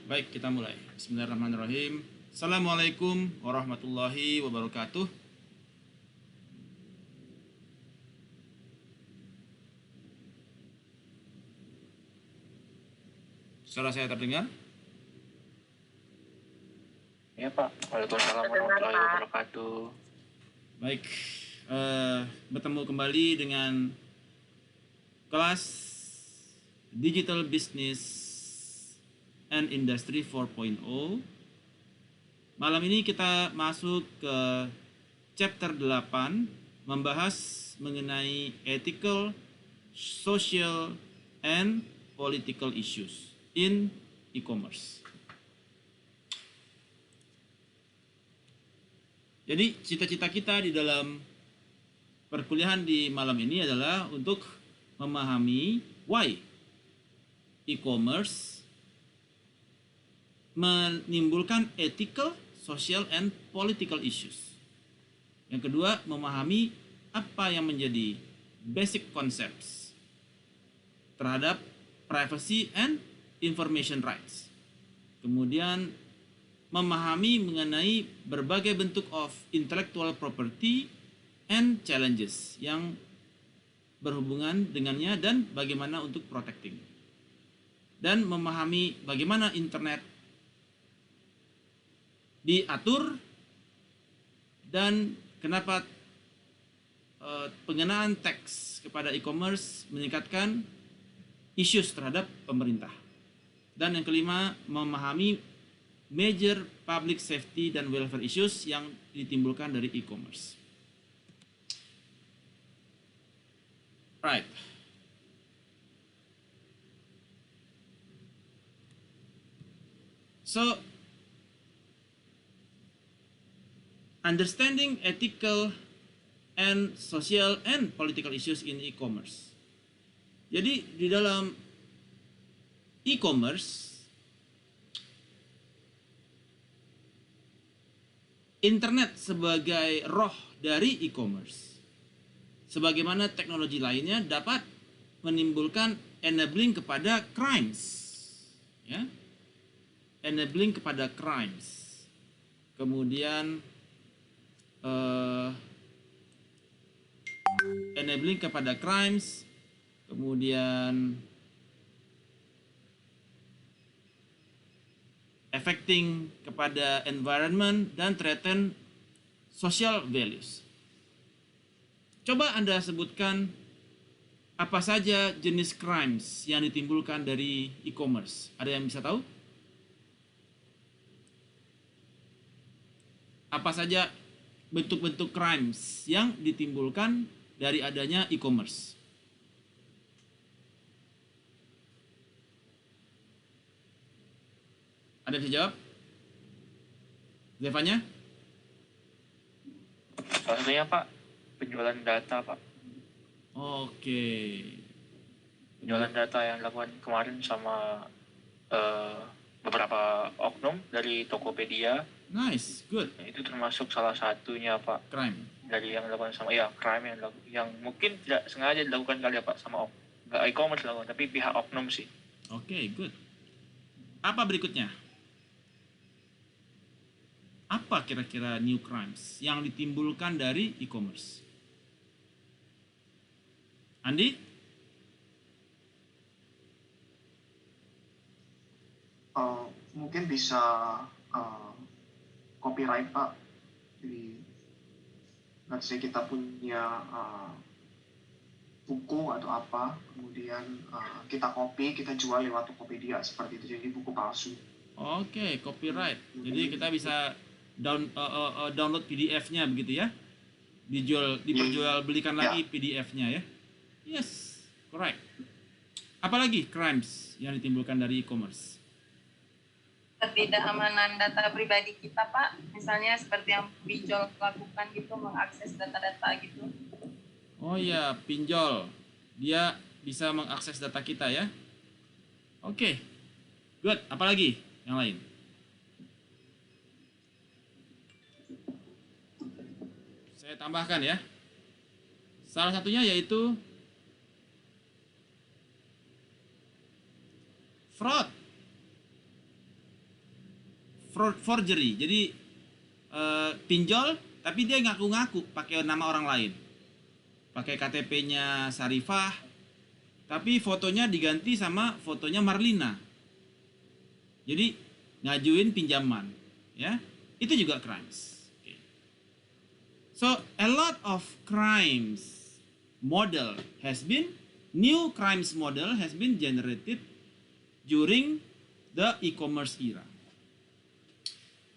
baik, kita mulai. Bismillahirrahmanirrahim. Assalamualaikum warahmatullahi wabarakatuh. Suara saya terdengar? Ya Pak. Waalaikumsalam warahmatullahi wabarakatuh. Baik, bertemu kembali dengan kelas Digital Business and Industry 4.0. Malam ini kita masuk ke chapter 8, membahas mengenai ethical, social, and political issues in e-commerce. Jadi cita-cita kita di dalam perkuliahan di malam ini adalah untuk memahami why e-commerce menimbulkan ethical, social, and political issues. Yang kedua, memahami apa yang menjadi basic concepts terhadap privacy and information rights. Kemudian memahami mengenai berbagai bentuk of intellectual property and challenges yang berhubungan dengannya dan bagaimana untuk protecting. Dan memahami bagaimana internet diatur dan kenapa pengenaan tax kepada e-commerce meningkatkan issues terhadap pemerintah. Dan yang kelima, memahami major public safety dan welfare issues yang ditimbulkan dari e-commerce. Right. So, understanding ethical and social and political issues in e-commerce. Jadi di dalam e-commerce, internet sebagai roh dari e-commerce, sebagaimana teknologi lainnya dapat menimbulkan enabling kepada crimes, ya, enabling kepada crimes. Kemudian enabling kepada crimes, kemudian affecting kepada environment dan threaten social values. Coba Anda sebutkan apa saja jenis crimes yang ditimbulkan dari e-commerce. Ada yang bisa tahu? Apa saja bentuk-bentuk crimes yang ditimbulkan dari adanya e-commerce? Ada bisa jawab? Zevanya? Salah satunya Pak, penjualan data Pak. Oke. Penjualan data yang dilakukan kemarin sama beberapa oknum dari Tokopedia. Nice, good. Itu termasuk salah satunya Pak. Crime. Dari yang dilakukan sama crime yang mungkin tidak sengaja dilakukan kali ya Pak sama nggak e-commerce dilakukan, tapi pihak oknum sih. Oke, good. Apa berikutnya? Apa kira-kira new crimes yang ditimbulkan dari e-commerce? Andi? Mungkin bisa copyright Pak. Jadi let's say kita punya buku atau apa, kemudian kita copy, kita jual lewat Tokopedia seperti itu, jadi buku palsu. Oke, copyright. Jadi kita bisa download PDF-nya begitu ya? Diperjualbelikan lagi PDF-nya ya? Yes, correct. Apalagi crimes yang ditimbulkan dari e-commerce? Ketidakamanan data pribadi kita Pak, misalnya seperti yang pinjol lakukan gitu, mengakses data-data gitu. Oh ya, pinjol. Dia bisa mengakses data kita ya? Oke, good. Apalagi yang lain? Saya tambahkan ya. Salah satunya yaitu fraud. forgery. Jadi pinjol tapi dia ngaku-ngaku pakai nama orang lain. Pakai KTP-nya Sarifah, tapi fotonya diganti sama fotonya Marlina. Jadi ngajuin pinjaman, ya. Itu juga crimes. Okay. So a lot of crimes model has been new crimes model has been generated during the e-commerce era.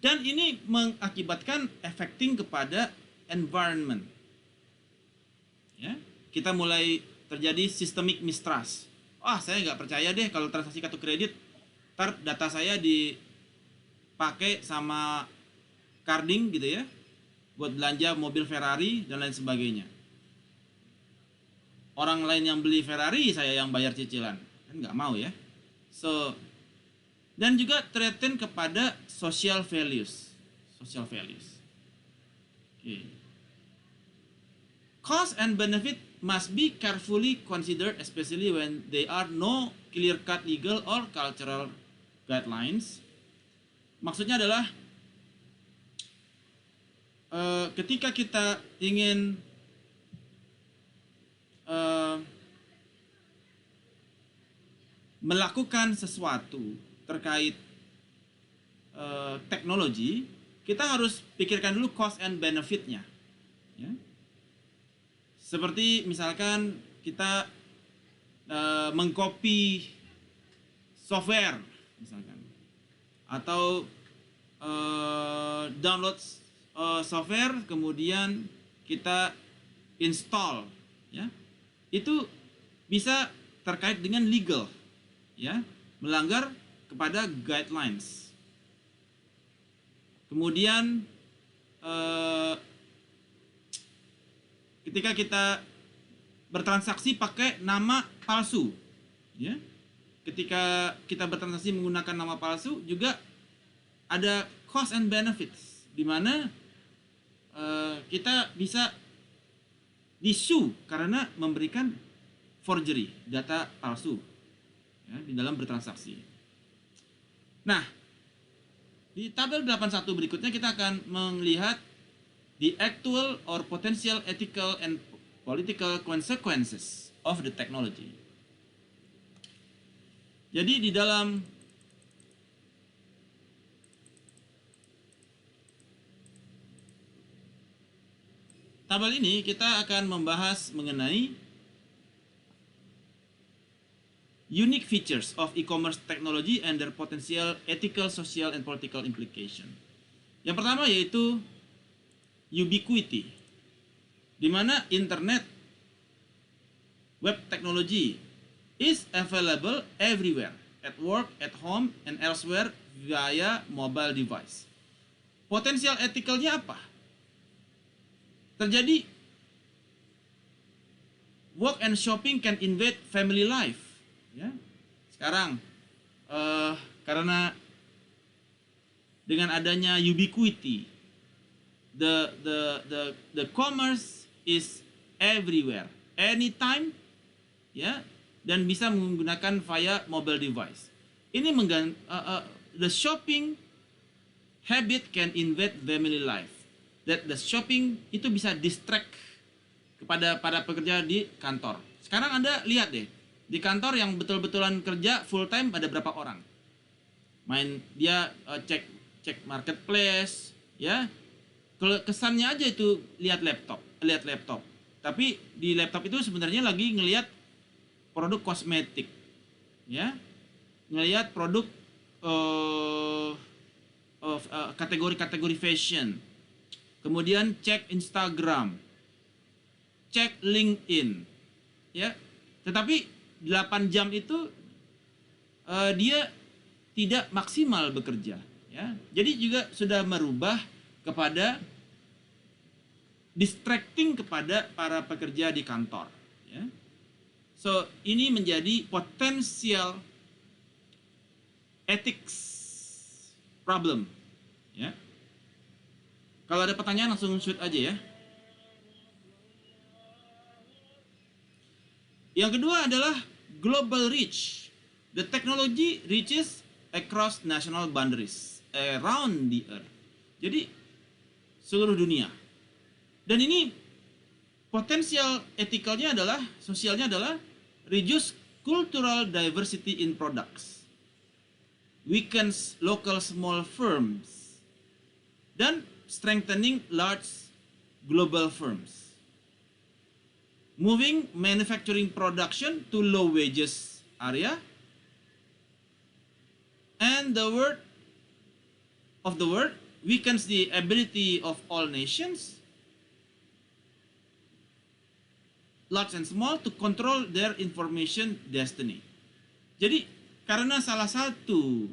Dan ini mengakibatkan affecting kepada environment. Ya, kita mulai terjadi systemic mistrust. Saya nggak percaya deh kalau transaksi kartu kredit, ntar data saya dipakai sama carding gitu ya, buat belanja mobil Ferrari dan lain sebagainya. Orang lain yang beli Ferrari, saya yang bayar cicilan, kan nggak mau ya. So, dan juga threaten kepada social values. Okay. Cost and benefit must be carefully considered, especially when there are no clear-cut legal or cultural guidelines. Maksudnya adalah ketika kita ingin melakukan sesuatu terkait teknologi, kita harus pikirkan dulu cost and benefit-nya. Ya. Seperti misalkan kita mengcopy software misalkan, atau download software kemudian kita install, ya, itu bisa terkait dengan legal, ya, melanggar kepada guidelines. Kemudian ketika kita bertransaksi pakai nama palsu, ya, ketika kita bertransaksi menggunakan nama palsu juga ada cost and benefits, di mana kita bisa disu karena memberikan forgery, data palsu, ya, di dalam bertransaksi. Nah, di tabel 81 berikutnya kita akan melihat the actual or potential ethical and political consequences of the technology. Jadi di dalam tabel ini kita akan membahas mengenai unique features of e-commerce technology and their potential ethical, social, and political implication. Yang pertama yaitu ubiquity, di mana internet, web technology is available everywhere, at work, at home, and elsewhere via mobile device. Potensial etikalnya apa? Terjadi work and shopping can invade family life. Ya, sekarang karena dengan adanya ubiquity, the commerce is everywhere, anytime, ya, dan bisa menggunakan via mobile device. Ini the shopping habit can invade family life. That the shopping itu bisa distract kepada para pekerja di kantor. Sekarang Anda lihat deh, di kantor yang betul-betulan kerja full time ada berapa orang? Dia cek marketplace, ya. Kesannya aja itu lihat laptop. Tapi di laptop itu sebenarnya lagi ngelihat produk kosmetik, ya, ngelihat produk kategori fashion, kemudian cek Instagram, cek LinkedIn, ya. Tetapi 8 jam itu dia tidak maksimal bekerja, ya. Jadi juga sudah merubah kepada distracting kepada para pekerja di kantor, ya. So ini menjadi potensial ethics problem, ya. Kalau ada pertanyaan langsung shoot aja, ya. Yang kedua adalah global reach. The technology reaches across national boundaries. around the earth. Jadi seluruh dunia. Dan ini potensial etikanya adalah, sosialnya adalah reduce cultural diversity in products, weakens local small firms, dan strengthening large global firms, moving manufacturing production to low wages area, and the world weakens the ability of all nations, large and small, to control their information destiny. Jadi karena salah satu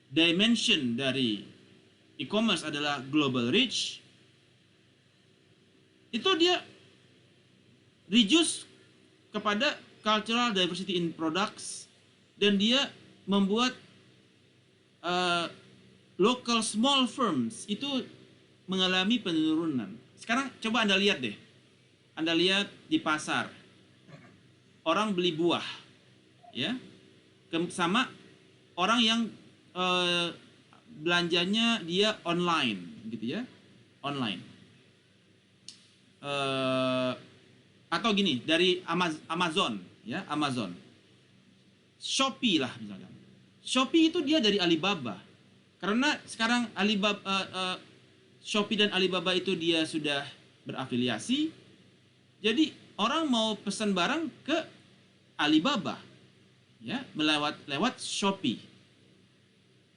dimension dari e-commerce adalah global reach, itu dia reduce kepada cultural diversity in products, dan dia membuat local small firms itu mengalami penurunan. Sekarang coba Anda lihat deh. Anda lihat di pasar. Orang beli buah, ya. Sama orang yang belanjanya dia online, gitu ya. Online. Atau gini, dari Amazon, ya, Amazon. Shopee lah misalkan. Shopee itu dia dari Alibaba. Karena sekarang Shopee dan Alibaba itu dia sudah berafiliasi. Jadi orang mau pesan barang ke Alibaba, ya, lewat Shopee.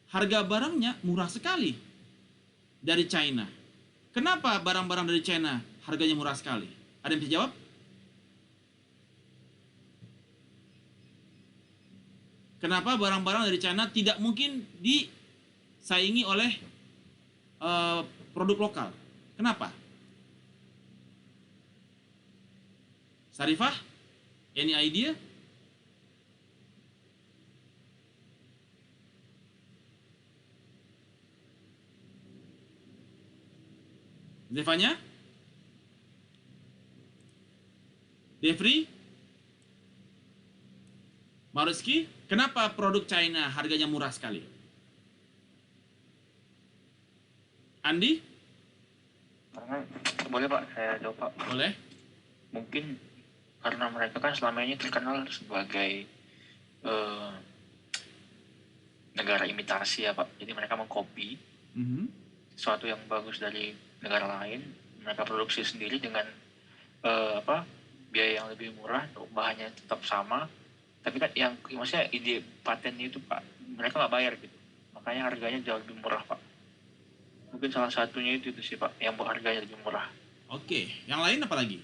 Harga barangnya murah sekali dari China. Kenapa barang-barang dari China harganya murah sekali? Ada yang bisa jawab? Kenapa barang-barang dari China tidak mungkin disaingi oleh produk lokal? Kenapa? Sarifah, any idea? Zevanya? Devri? Maruski? Kenapa produk China harganya murah sekali? Andi? Karena boleh Pak, saya jawab Pak. Boleh. Mungkin karena mereka kan selama ini terkenal sebagai negara imitasi ya Pak. Jadi mereka mengcopy sesuatu yang bagus dari negara lain, mereka produksi sendiri dengan biaya yang lebih murah, bahannya tetap sama, tapi kan yang maksudnya ide patennya itu Pak, mereka nggak bayar gitu, makanya harganya jauh lebih murah Pak. Mungkin salah satunya itu sih Pak, yang harganya lebih murah. Oke, yang lain apa lagi?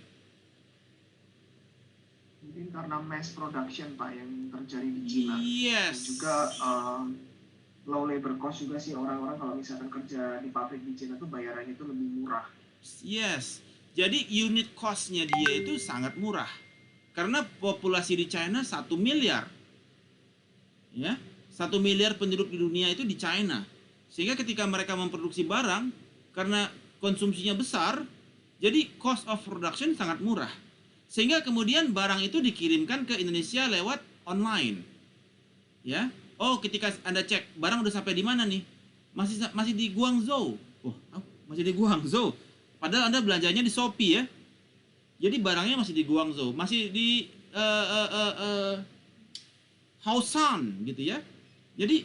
Mungkin karena mass production Pak yang terjadi di Cina. Yes. Dan juga low labor cost juga sih, orang-orang kalau misalkan kerja di pabrik di Cina tuh bayarannya itu lebih murah. Yes. Jadi unit cost-nya dia itu sangat murah. Karena populasi di China 1 miliar. Ya, 1 miliar penduduk di dunia itu di China. Sehingga ketika mereka memproduksi barang, karena konsumsinya besar, jadi cost of production sangat murah. Sehingga kemudian barang itu dikirimkan ke Indonesia lewat online. Ya. Oh, ketika Anda cek barang udah sampai di mana nih? Masih di Guangzhou. Oh, masih di Guangzhou. Padahal Anda belanjanya di Shopee ya. Jadi barangnya masih di Guangzhou, masih di Haosan gitu ya. Jadi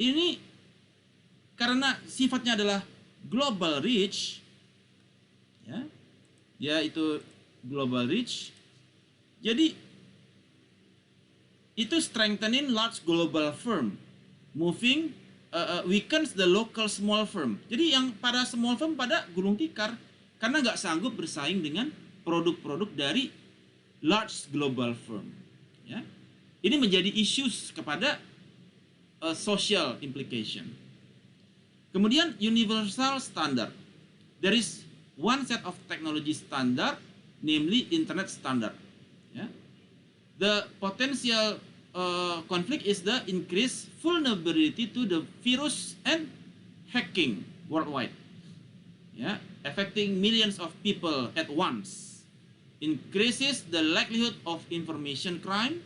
ini karena sifatnya adalah global reach, ya, dia itu global reach. Jadi itu strengthening large global firm, moving weakens the local small firm. Jadi yang para small firm pada gulung tikar karena nggak sanggup bersaing dengan produk-produk dari large global firm. Ya, ini menjadi issues kepada social implication. Kemudian universal standard. There is one set of technology standard, namely internet standard. Yeah. The potential conflict is the increased vulnerability to the virus and hacking worldwide. Yeah, affecting millions of people at once. Increases the likelihood of information crime,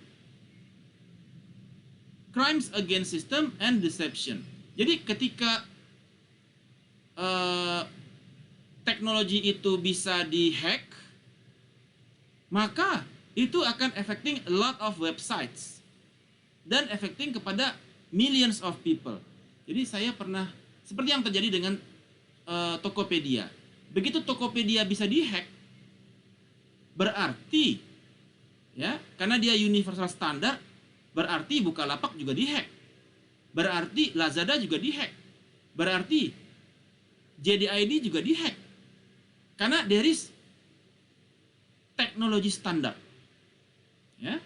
crimes against system, and deception. Jadi ketika teknologi itu bisa dihack, maka itu akan affecting a lot of websites dan affecting kepada millions of people. Jadi saya pernah, seperti yang terjadi dengan Tokopedia. Begitu Tokopedia bisa dihack, berarti ya, karena dia universal standar, berarti Bukalapak juga dihack. Berarti Lazada juga dihack. Berarti JDID juga dihack. Karena there is teknologi standar. Ya.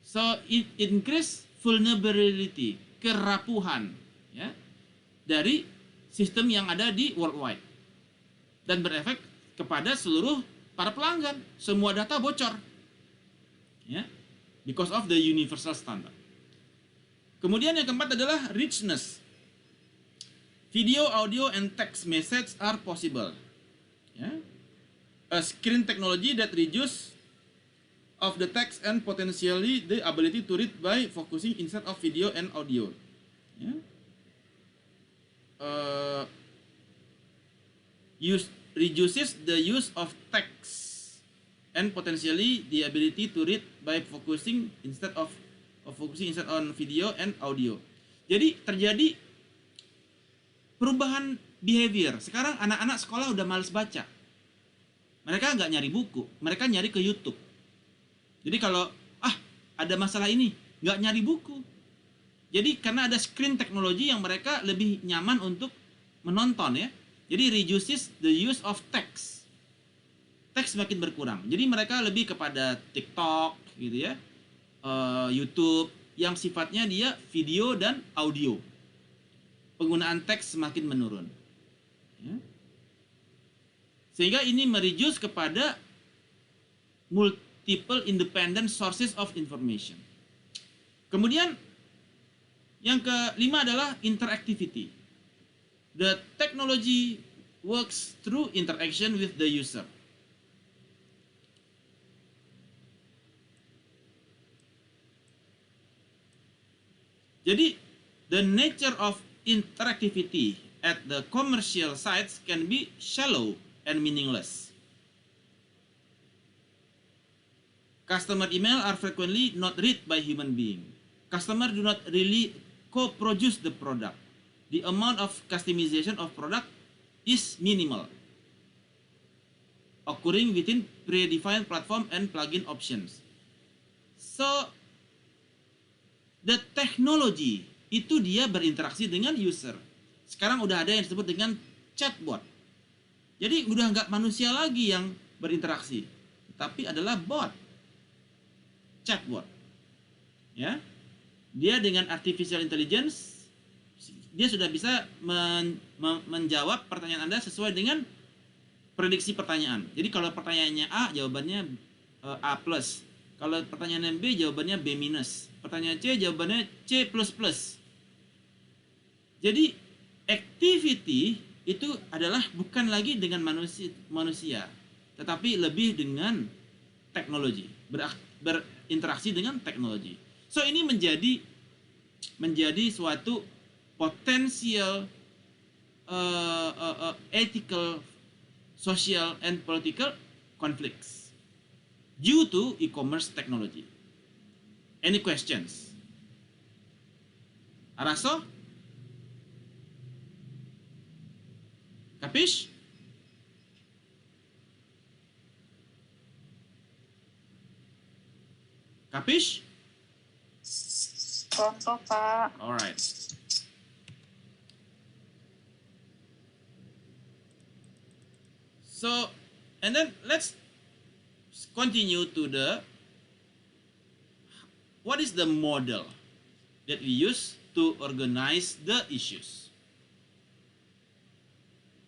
So it increase vulnerability, kerapuhan, ya, dari sistem yang ada di worldwide, dan berefek kepada seluruh para pelanggan. Semua data bocor, ya, because of the universal standard. Kemudian yang keempat adalah richness. Video, audio, and text message are possible. Ya. A screen technology that reduce of the text and potentially the ability to read by focusing instead of video and audio. Ya. Reduces the use of text and potentially the ability to read by focusing instead on video and audio. Jadi terjadi perubahan behavior. Sekarang anak-anak sekolah udah males baca. Mereka nggak nyari buku, mereka nyari ke YouTube. Jadi kalau ada masalah ini, nggak nyari buku. Jadi karena ada screen teknologi yang mereka lebih nyaman untuk menonton, ya. Jadi reduces the use of text. Teks semakin berkurang. Jadi mereka lebih kepada TikTok, gitu ya, YouTube, yang sifatnya dia video dan audio. Penggunaan teks semakin menurun. Ya. Sehingga ini mereduce kepada multiple independent sources of information. Kemudian yang kelima adalah interactivity. The technology works through interaction with the user. Jadi, the nature of interactivity at the commercial sites can be shallow and meaningless. Customer email are frequently not read by human being. Customer do not really co-produce the product. The amount of customization of product is minimal, occurring within predefined platform and plugin options. So, the technology itu dia berinteraksi dengan user. Sekarang udah ada yang disebut dengan chatbot. Jadi udah nggak manusia lagi yang berinteraksi, tapi adalah bot, chatbot. Ya, dia dengan artificial intelligence, dia sudah bisa menjawab pertanyaan Anda sesuai dengan prediksi pertanyaan. Jadi kalau pertanyaannya A, jawabannya A+. Kalau pertanyaan B, jawabannya B-. Pertanyaan C, jawabannya C++. Jadi activity itu adalah bukan lagi dengan manusia, tetapi lebih dengan teknologi, berinteraksi dengan teknologi. So ini menjadi suatu potensial ethical, social, and political conflicts due to e-commerce technology. Any questions? Araso? Capish? Capish? Contoh, Pak. Alright. So, and then let's continue to what is the model that we use to organize the issues.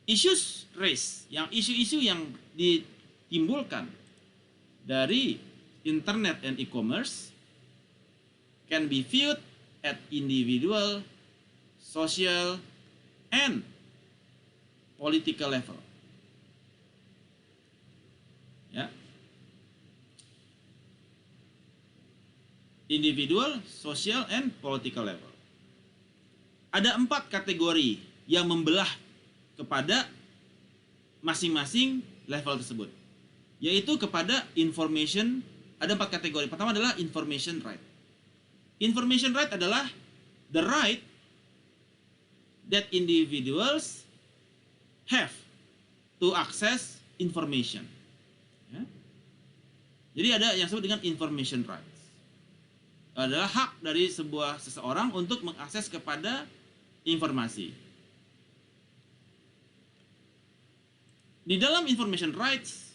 Issues raised, yang isu-isu yang ditimbulkan dari internet and e-commerce can be viewed at individual, social, and political level. Ya. Individual, social, and political level. Ada 4 kategori yang membelah kepada masing-masing level tersebut, yaitu kepada information. Ada 4 kategori. Pertama adalah information right. Information right adalah the right that individuals have to access information. Ya. Jadi ada yang disebut dengan information rights. Adalah hak dari seseorang untuk mengakses kepada informasi. Di dalam information rights,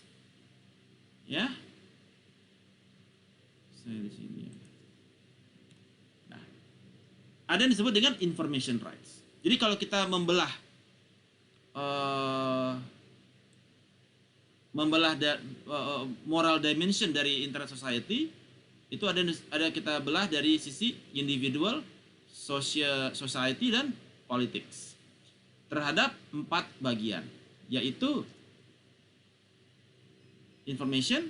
ya, saya di sini. Nah, ada yang disebut dengan information rights. Jadi kalau kita membelah moral dimension dari internet society, itu ada kita belah dari sisi individual, society, dan politics terhadap 4 bagian, yaitu information,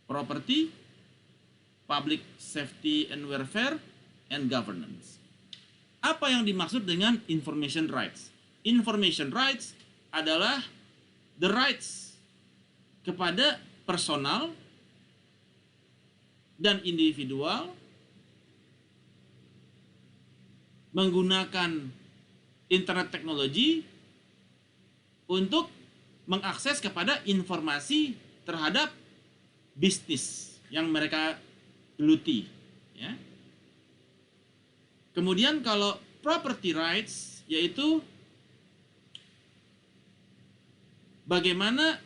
property, public safety and welfare, and governance. Apa yang dimaksud dengan information rights? Information rights adalah the rights kepada personal dan individual menggunakan internet teknologi untuk mengakses kepada informasi terhadap bisnis yang mereka geluti, ya. Kemudian kalau property rights, yaitu bagaimana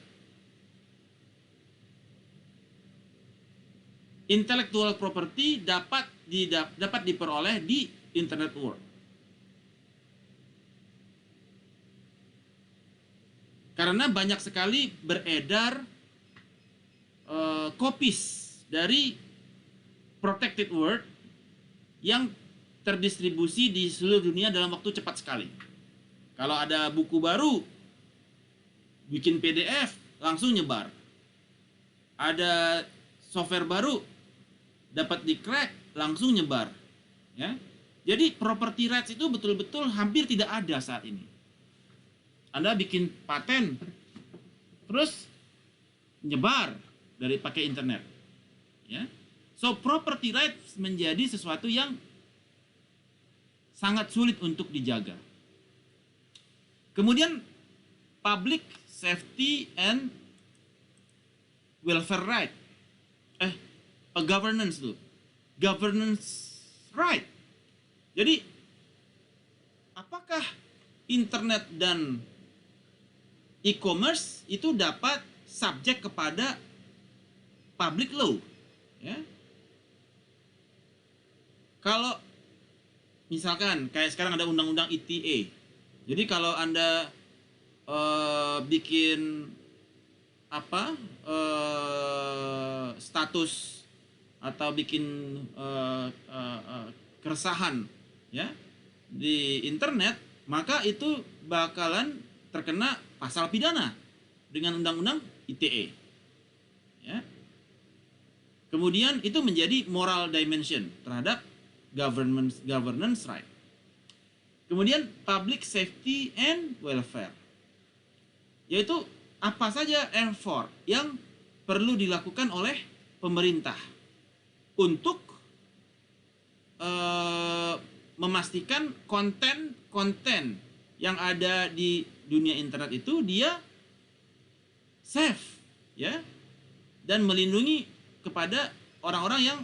intellectual property dapat diperoleh di internet world. Karena banyak sekali beredar copies dari protected word yang terdistribusi di seluruh dunia dalam waktu cepat sekali. Kalau ada buku baru, bikin PDF, langsung nyebar. Ada software baru, dapat di-crack, langsung nyebar. Ya. Jadi property rights itu betul-betul hampir tidak ada saat ini. Anda bikin paten, terus nyebar dari pakai internet. Ya. So property rights menjadi sesuatu yang sangat sulit untuk dijaga. Kemudian public safety and welfare right. Governance tuh. Governance right. Jadi apakah internet dan e-commerce itu dapat subjek kepada public law, ya? Kalau misalkan kayak sekarang ada undang-undang ITE. Jadi kalau Anda bikin status atau bikin keresahan, ya, di internet, maka itu bakalan terkena pasal pidana dengan undang-undang ITE, ya. Kemudian itu menjadi moral dimension terhadap governance right. Kemudian public safety and welfare, yaitu apa saja effort yang perlu dilakukan oleh pemerintah untuk memastikan konten yang ada di dunia internet itu dia safe, ya, dan melindungi kepada orang-orang yang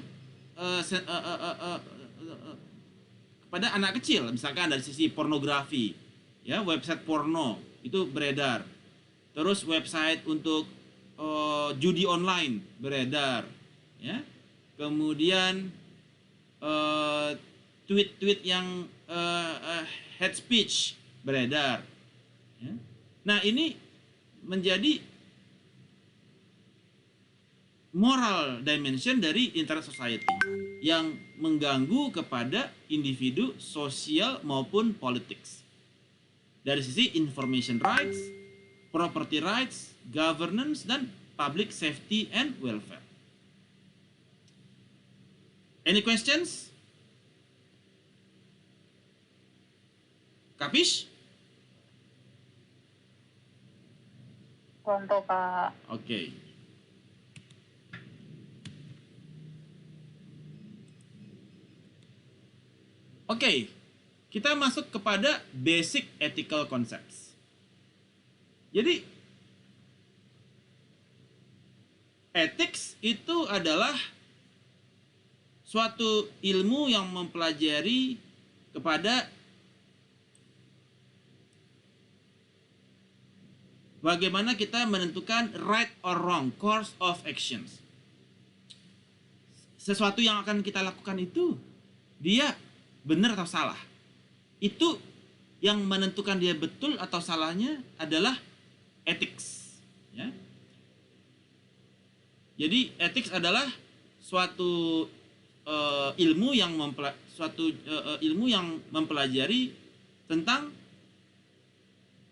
kepada anak kecil, misalkan dari sisi pornografi, ya, website porno itu beredar, terus website untuk judi online beredar, ya, kemudian tweet-tweet yang hate speech beredar, ya. Nah, ini menjadi moral dimension dari internet society yang mengganggu kepada individu, sosial maupun politics. Dari sisi information rights, property rights, governance, dan public safety and welfare. Any questions? Kapis? Contoh Pak. Oke. Oke, kita masuk kepada basic ethical concepts. Jadi, ethics itu adalah suatu ilmu yang mempelajari kepada bagaimana kita menentukan right or wrong course of actions. Sesuatu yang akan kita lakukan itu, dia benar atau salah. Itu yang menentukan dia betul atau salahnya adalah ethics. Ya. Jadi ethics adalah suatu ilmu yang mempelajari tentang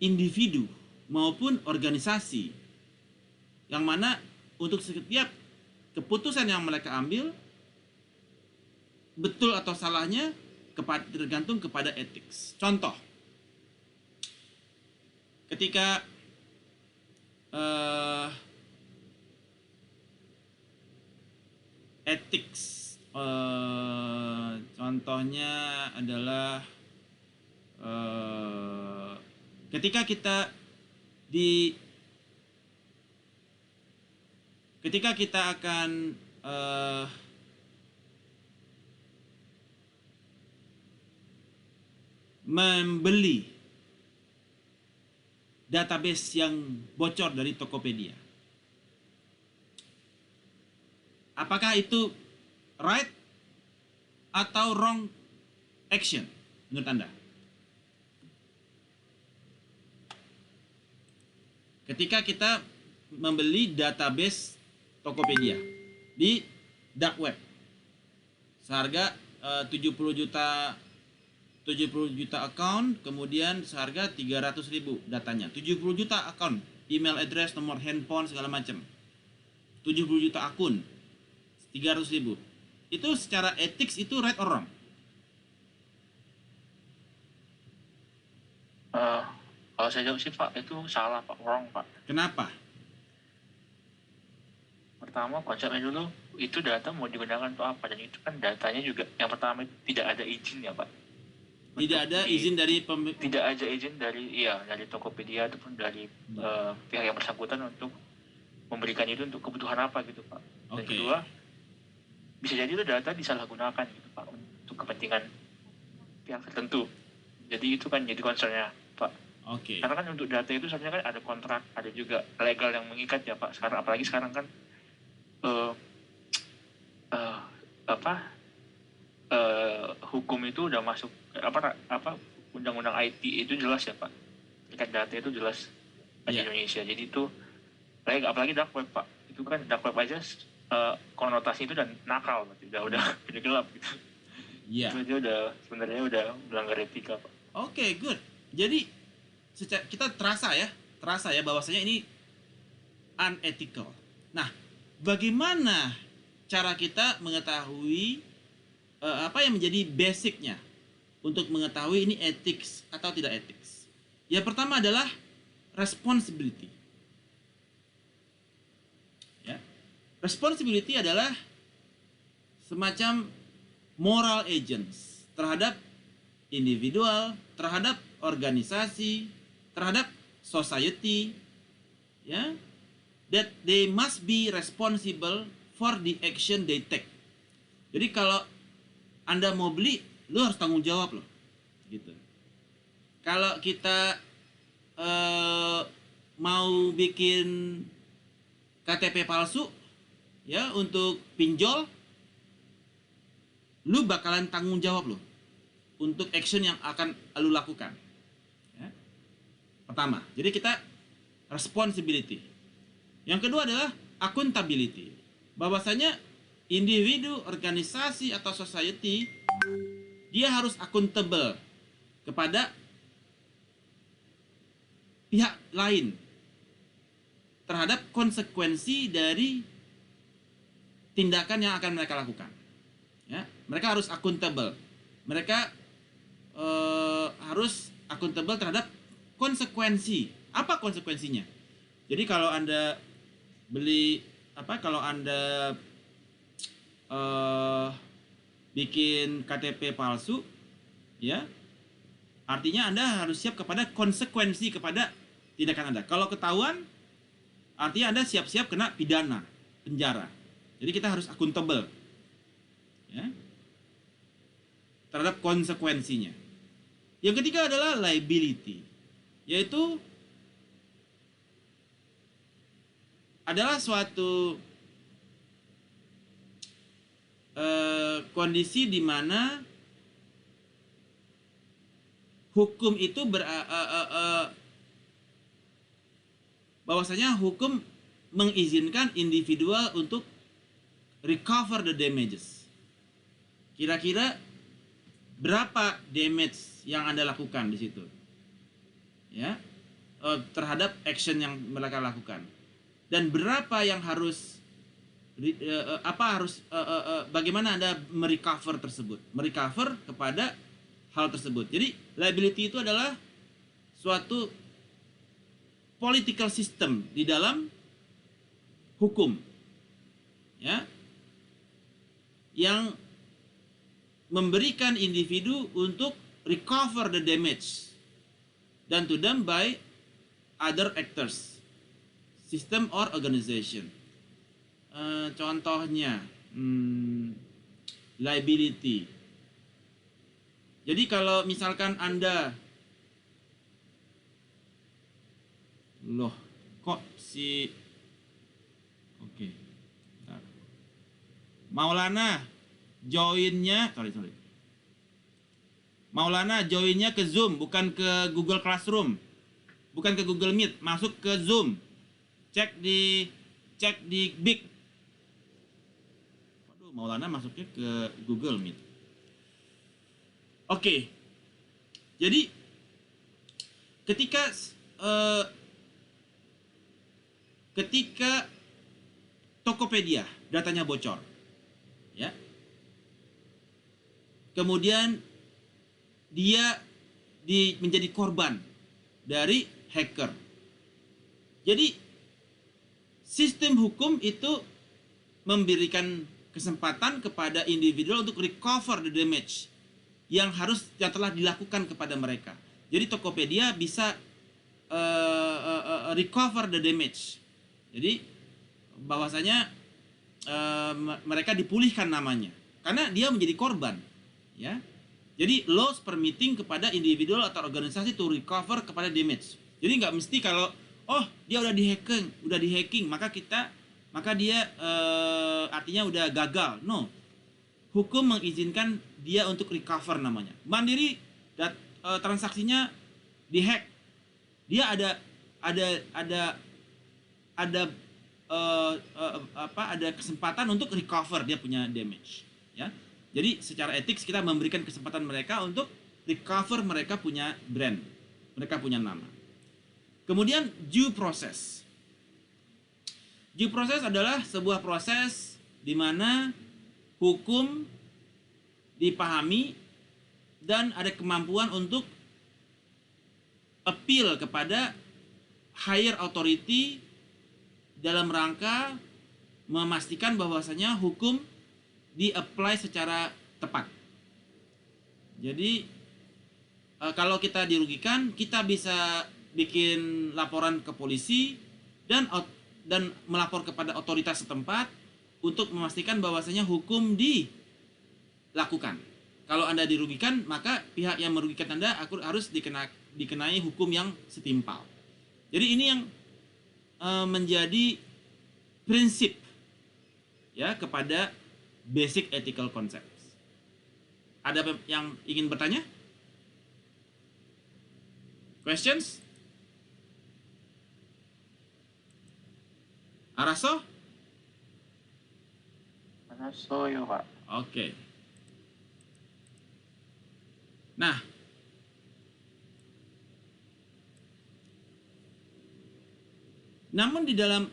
individu maupun organisasi, yang mana untuk setiap keputusan yang mereka ambil betul atau salahnya tergantung kepada ethics. Contoh, ketika ethics, contohnya adalah ketika kita akan membeli database yang bocor dari Tokopedia, apakah itu right atau wrong action menurut Anda? Ketika kita membeli database Tokopedia di dark web seharga 70 juta account, kemudian seharga 300.000 datanya. 70 juta account, email address, nomor handphone, segala macam. 70 juta akun, 300.000. Itu secara ethics itu right or wrong? Kalau saya jawab sih Pak, itu salah Pak, wrong Pak. Kenapa? Pertama, konsepnya dulu, itu data mau digunakan untuk apa? Dan itu kan datanya juga, yang pertama itu tidak ada izin ya Pak. Tidak ada izin dari Tidak ada izin dari Tokopedia ataupun dari pihak yang bersangkutan untuk memberikan itu untuk kebutuhan apa gitu Pak. Dan kedua, bisa jadi itu data disalahgunakan gitu Pak untuk kepentingan pihak tertentu. Jadi itu kan jadi concernnya Pak. Karena kan untuk data itu sebenarnya kan ada kontrak, ada juga legal yang mengikat ya Pak. Sekarang apalagi sekarang kan hukum itu udah masuk undang-undang IT itu jelas ya Pak. Ikat data itu jelas di Indonesia. Jadi itu apalagi dark web Pak. Itu kan dark web aja konotasi itu dan nakal, udah gelap gitu. Iya. Itu dia sebenarnya udah melanggar etika Pak. Oke, good. Jadi kita terasa ya bahwasanya ini unethical. Nah, bagaimana cara kita mengetahui apa yang menjadi basicnya untuk mengetahui ini ethics atau tidak ethics? Yang pertama adalah responsibility. Ya. Responsibility adalah semacam moral agents terhadap individual, terhadap organisasi, terhadap society, ya, that they must be responsible for the action they take. Jadi kalau Anda mau beli, lu harus tanggung jawab loh, gitu. Kalau kita mau bikin KTP palsu, ya, untuk pinjol, lu bakalan tanggung jawab loh untuk action yang akan lu lakukan. Ya. Pertama, jadi kita responsibility. Yang kedua adalah accountability. Bahwasanya individu, organisasi atau society dia harus accountable kepada pihak lain terhadap konsekuensi dari tindakan yang akan mereka lakukan. Ya, mereka harus accountable. Mereka harus akuntabel terhadap konsekuensi. Apa konsekuensinya? Jadi kalau Anda kalau Anda bikin KTP palsu, ya, artinya Anda harus siap kepada konsekuensi kepada tindakan Anda. Kalau ketahuan, artinya Anda siap-siap kena pidana, penjara. Jadi kita harus akuntabel, ya, terhadap konsekuensinya. Yang ketiga adalah liability, yaitu adalah suatu kondisi di mana hukum itu bahwasanya hukum mengizinkan individual untuk recover the damages. Kira-kira berapa damage yang Anda lakukan di situ, ya, terhadap action yang mereka lakukan, dan berapa yang harus bagaimana Anda merecover tersebut, merecover kepada hal tersebut. Jadi liability itu adalah suatu political system di dalam hukum, ya, yang memberikan individu untuk recover the damage done to them by other actors, system or organization. Contohnya liability. Jadi kalau misalkan Anda Maulana joinnya ke Zoom, bukan ke Google Classroom, bukan ke Google Meet, masuk ke Zoom. Cek di Big. Waduh, Maulana masuknya ke Google Meet. Oke. Jadi ketika Tokopedia datanya bocor, ya, kemudian dia menjadi korban dari hacker. Jadi sistem hukum itu memberikan kesempatan kepada individu untuk recover the damage yang telah dilakukan kepada mereka. Jadi Tokopedia bisa recover the damage. Jadi bahwasanya mereka dipulihkan namanya karena dia menjadi korban, ya. Jadi laws permitting kepada individu atau organisasi to recover kepada damage. Jadi nggak mesti kalau dia udah di hacking maka dia artinya udah gagal. No, hukum mengizinkan dia untuk recover namanya. Mandiri transaksinya dihack, dia ada kesempatan untuk recover dia punya damage, ya. Jadi secara etik kita memberikan kesempatan mereka untuk recover, mereka punya brand, mereka punya nama. Kemudian due process. Due process adalah sebuah proses di mana hukum dipahami dan ada kemampuan untuk appeal kepada higher authority dalam rangka memastikan bahwasanya hukum di-apply secara tepat. Jadi kalau kita dirugikan, kita bisa bikin laporan ke polisi dan melapor kepada otoritas setempat untuk memastikan bahwasanya hukum dilakukan. Kalau Anda dirugikan, maka pihak yang merugikan Anda harus dikenai hukum yang setimpal. Jadi ini yang menjadi prinsip, ya, kepada basic ethical concepts. Ada yang ingin bertanya? Questions? Araso? Araso ya Pak. Oke. Nah, namun di dalam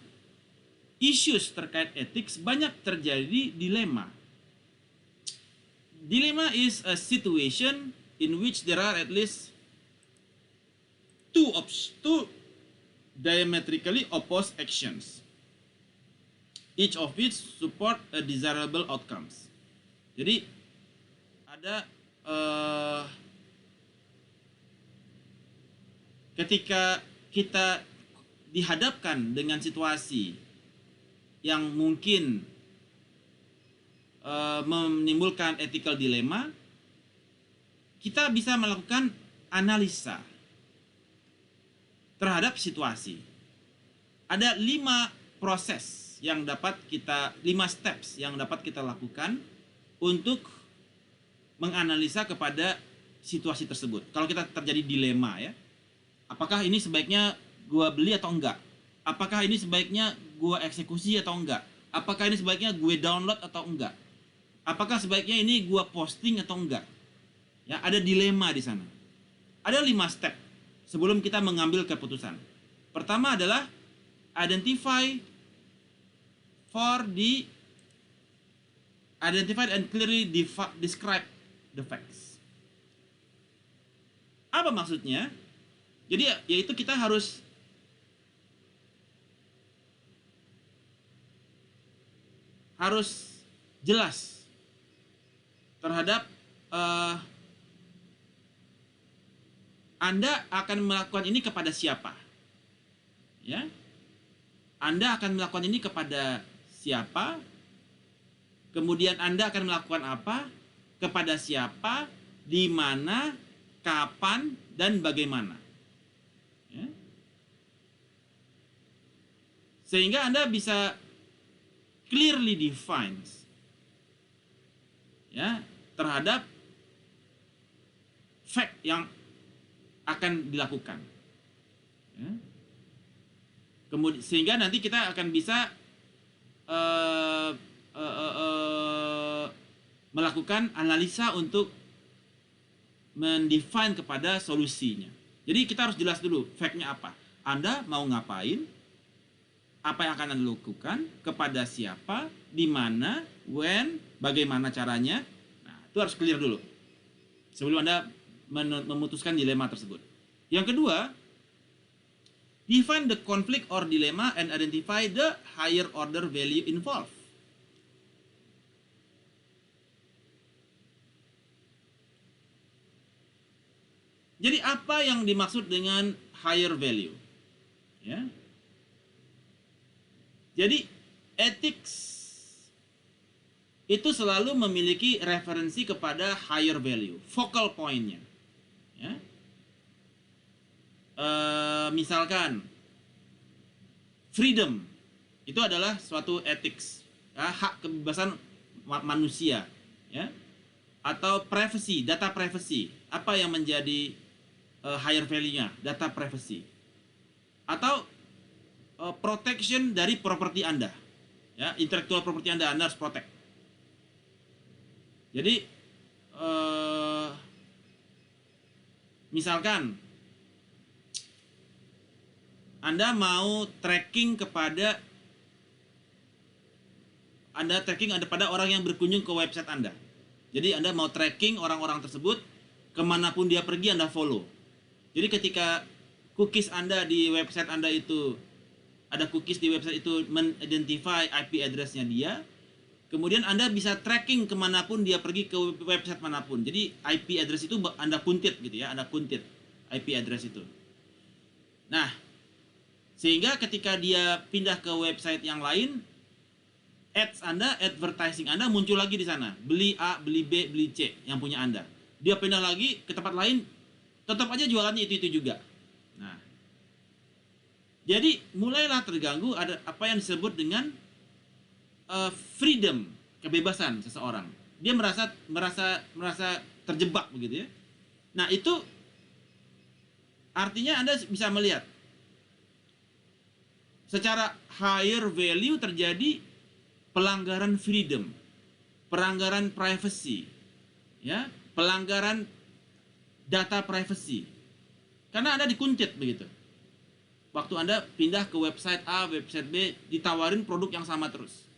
issues terkait etik banyak terjadi dilema. Dilemma is a situation in which there are at least two diametrically opposed actions, each of which support a desirable outcomes. Jadi ada ketika kita dihadapkan dengan situasi yang mungkin menimbulkan ethical dilemma, kita bisa melakukan analisa terhadap situasi. Ada 5 proses yang dapat kita, 5 steps yang dapat kita lakukan untuk menganalisa kepada situasi tersebut. Kalau kita terjadi dilema ya, apakah ini sebaiknya gua beli atau enggak? Apakah ini sebaiknya gua eksekusi atau enggak? Apakah ini sebaiknya gue download atau enggak? Apakah sebaiknya ini gua posting atau enggak? Ya, ada dilema di sana. Ada 5 step sebelum kita mengambil keputusan. Pertama adalah identify and clearly describe the facts. Apa maksudnya? Jadi yaitu kita harus jelas terhadap Anda akan melakukan ini kepada siapa, ya? Anda akan melakukan ini kepada siapa? Kemudian Anda akan melakukan apa? Kepada siapa? Di mana? Kapan? Dan bagaimana? Ya? Sehingga Anda bisa clearly defines, ya, terhadap fact yang akan dilakukan, ya. Kemudian sehingga nanti kita akan bisa melakukan analisa untuk mendefine kepada solusinya. Jadi kita harus jelas dulu fact-nya apa. Anda mau ngapain? Apa yang akan Anda lakukan? Kepada siapa? Di mana? When? Bagaimana caranya? Nah, itu harus clear dulu sebelum Anda memutuskan dilema tersebut. Yang kedua, define the conflict or dilemma and identify the higher order value involved. Jadi apa yang dimaksud dengan higher value? Ya. Jadi ethics itu selalu memiliki referensi kepada higher value, focal point-nya. Ya. Misalkan freedom itu adalah suatu ethics, ya, hak kebebasan manusia, ya. Atau privacy, data privacy, apa yang menjadi higher value-nya, data privacy. Atau protection dari properti Anda, ya, intellectual property Anda harus protect. Jadi misalkan Anda mau tracking kepada pada orang yang berkunjung ke website Anda. Jadi Anda mau tracking orang-orang tersebut, kemanapun dia pergi Anda follow. Jadi ketika cookies Anda di website Anda itu, ada cookies di website itu mengidentify IP address-nya dia, kemudian Anda bisa tracking kemanapun dia pergi ke website manapun. Jadi IP address itu Anda kuntit gitu ya, Anda kuntit IP address itu. Nah, sehingga ketika dia pindah ke website yang lain, ads Anda, advertising Anda muncul lagi di sana. Beli A, beli B, beli C yang punya Anda. Dia pindah lagi ke tempat lain, tetap aja jualannya itu juga. Nah, jadi mulailah terganggu ada apa yang disebut dengan freedom, kebebasan seseorang. Dia merasa terjebak begitu ya. Nah, itu artinya Anda bisa melihat secara higher value terjadi pelanggaran freedom, pelanggaran privacy, ya, pelanggaran data privacy. Karena Anda dikuntit begitu. Waktu Anda pindah ke website A, website B, ditawarin produk yang sama terus.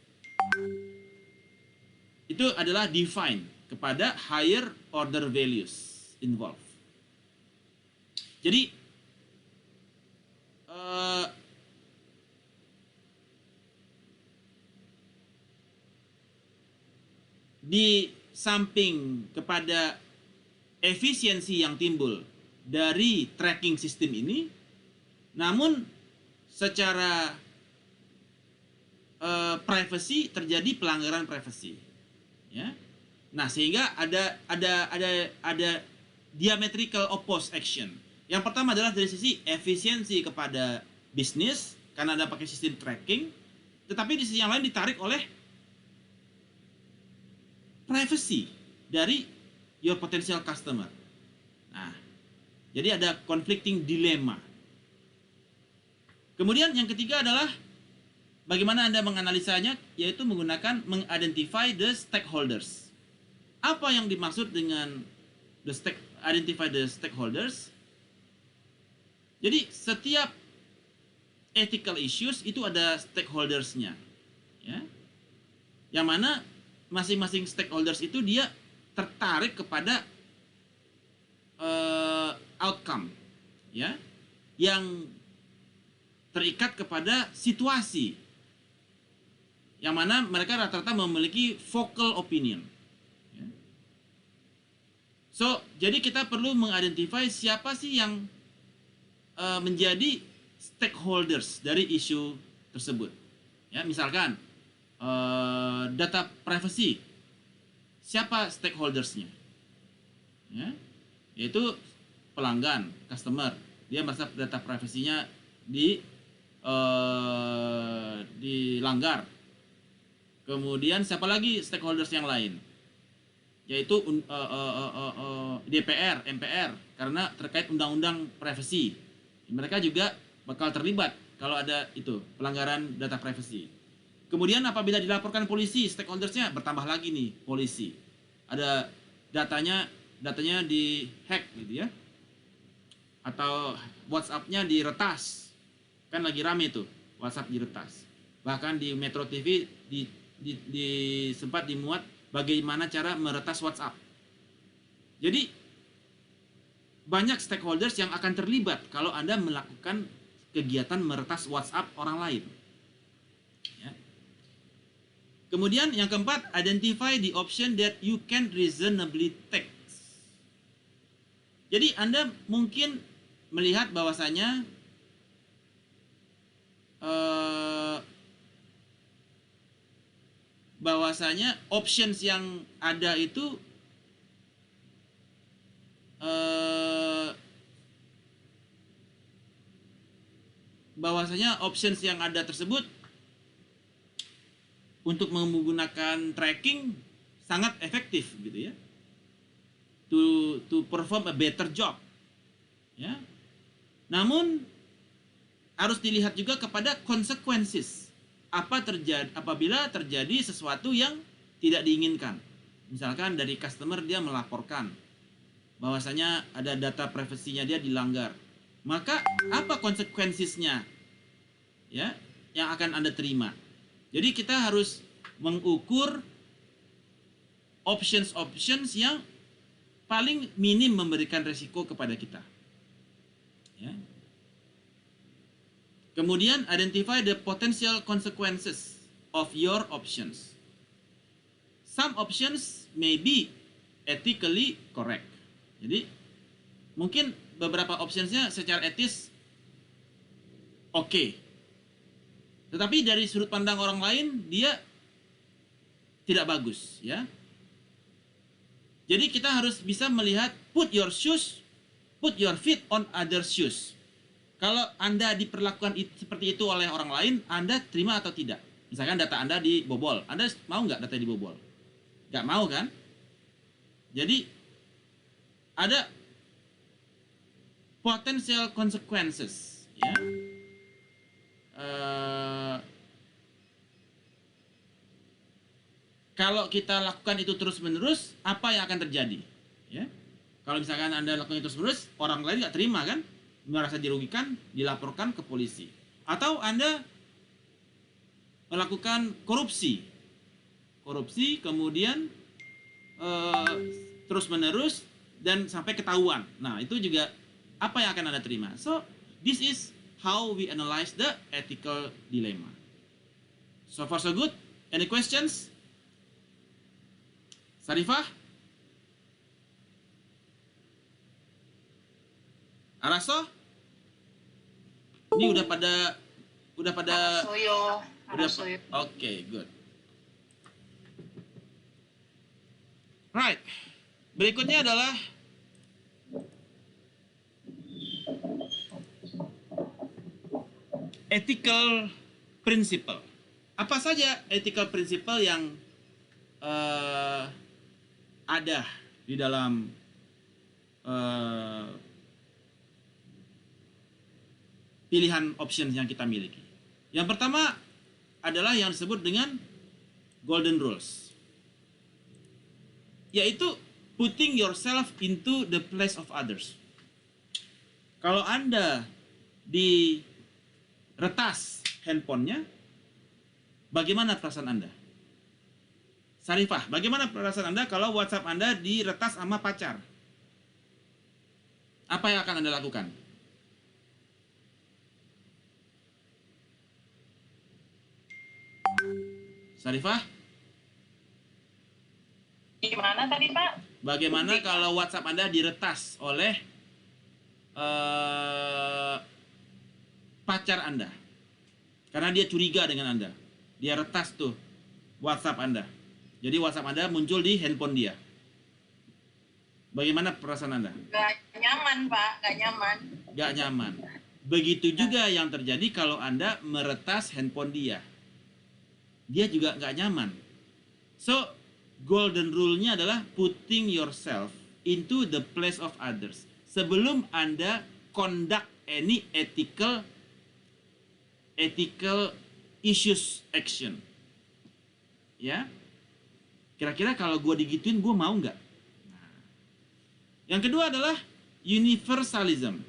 Itu adalah define kepada higher order values involved. Jadi eh, di samping kepada efisiensi yang timbul dari tracking sistem ini, namun secara privacy terjadi pelanggaran privacy, ya. Nah, sehingga ada diametrical opposed action. Yang pertama adalah dari sisi efisiensi kepada bisnis karena ada pakai sistem tracking, tetapi di sisi yang lain ditarik oleh privacy dari your potential customer. Nah, jadi ada conflicting dilema. Kemudian yang ketiga adalah bagaimana Anda menganalisanya, yaitu menggunakan mengidentify the stakeholders. Apa yang dimaksud dengan identify the stakeholders? Jadi setiap ethical issues itu ada stakeholders-nya, ya. Yang mana masing-masing stakeholders itu dia tertarik kepada outcome, ya, yang terikat kepada situasi, yang mana mereka rata-rata memiliki vocal opinion. Ya. So, jadi kita perlu mengidentify siapa sih yang menjadi stakeholders dari isu tersebut. Ya, misalkan data privacy, siapa stakeholdersnya? Ya, yaitu pelanggan, customer. Dia merasa data privasinya dilanggar. Kemudian siapa lagi stakeholders yang lain? Yaitu DPR, MPR, karena terkait undang-undang privasi. Mereka juga bakal terlibat kalau ada itu pelanggaran data privacy. Kemudian apabila dilaporkan polisi, stakeholdersnya bertambah lagi nih, polisi. Ada datanya di hack gitu ya. Atau WhatsApp-nya diretas. Kan lagi rame tuh, WhatsApp diretas. Bahkan di Metro TV sempat dimuat bagaimana cara meretas WhatsApp. Jadi banyak stakeholders yang akan terlibat kalau Anda melakukan kegiatan meretas WhatsApp orang lain. Ya. Kemudian yang keempat, identify the option that you can reasonably take. Jadi Anda mungkin melihat bahwasanya options yang ada itu tersebut untuk menggunakan tracking sangat efektif gitu ya, to perform a better job, ya. Namun harus dilihat juga kepada consequences, apabila terjadi sesuatu yang tidak diinginkan. Misalkan dari customer dia melaporkan bahwasanya ada data privasinya dia dilanggar, maka apa konsekuensinya, ya, yang akan Anda terima. Jadi kita harus mengukur options yang paling minim memberikan resiko kepada kita, ya. Kemudian identify the potential consequences of your options. Some options may be ethically correct. Jadi mungkin beberapa optionsnya secara etis oke. Tetapi dari sudut pandang orang lain dia tidak bagus, ya. Jadi kita harus bisa melihat put your feet on other shoes. Kalau Anda diperlakukan seperti itu oleh orang lain, Anda terima atau tidak? Misalkan data Anda dibobol, Anda mau nggak data dibobol? Nggak mau kan? Jadi ada potential consequences, ya. Kalau kita lakukan itu terus-menerus, apa yang akan terjadi? Ya. Kalau misalkan Anda lakukan itu terus-menerus, orang lain nggak terima kan? Merasa dirugikan, dilaporkan ke polisi. Atau Anda melakukan korupsi, kemudian terus-menerus dan sampai ketahuan. Nah, itu juga apa yang akan Anda terima. So, this is how we analyze the ethical dilemma. So far so good. Any questions? Sarifah? Araso? Ini udah pada Soyo. udah Oke, good. Right. Berikutnya adalah ethical principle. Apa saja ethical principle yang ada di dalam pilihan options yang kita miliki? Yang pertama adalah yang disebut dengan golden rules, yaitu putting yourself into the place of others. Kalau Anda diretas handphonenya, bagaimana perasaan Anda? Sarifah, bagaimana perasaan Anda kalau WhatsApp Anda diretas sama pacar? Apa yang akan Anda lakukan? Sarifah? Gimana tadi, Pak? Bagaimana kalau WhatsApp Anda diretas oleh pacar Anda? Karena dia curiga dengan Anda. Dia retas tuh WhatsApp Anda. Jadi WhatsApp Anda muncul di handphone dia. Bagaimana perasaan Anda? Gak nyaman, Pak. Gak nyaman. Gak nyaman. Begitu juga yang terjadi kalau Anda meretas handphone dia. Dia juga gak nyaman. So, golden rule-nya adalah putting yourself into the place of others. Sebelum Anda conduct any ethical issues action. Ya. Kira-kira kalau gue digituin, gue mau nggak? Nah. Yang kedua adalah universalism.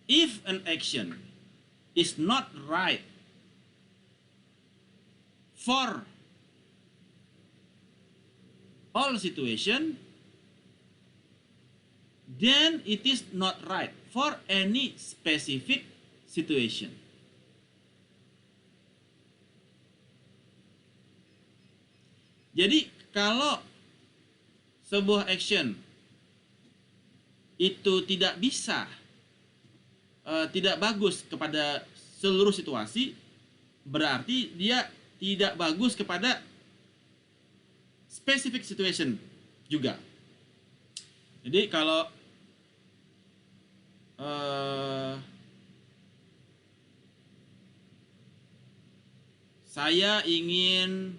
If an action is not right for all situation, then it is not right for any specific situation. Jadi kalau sebuah action itu tidak bisa, tidak bagus kepada seluruh situasi, berarti dia tidak bagus kepada specific situation juga. Jadi kalau saya ingin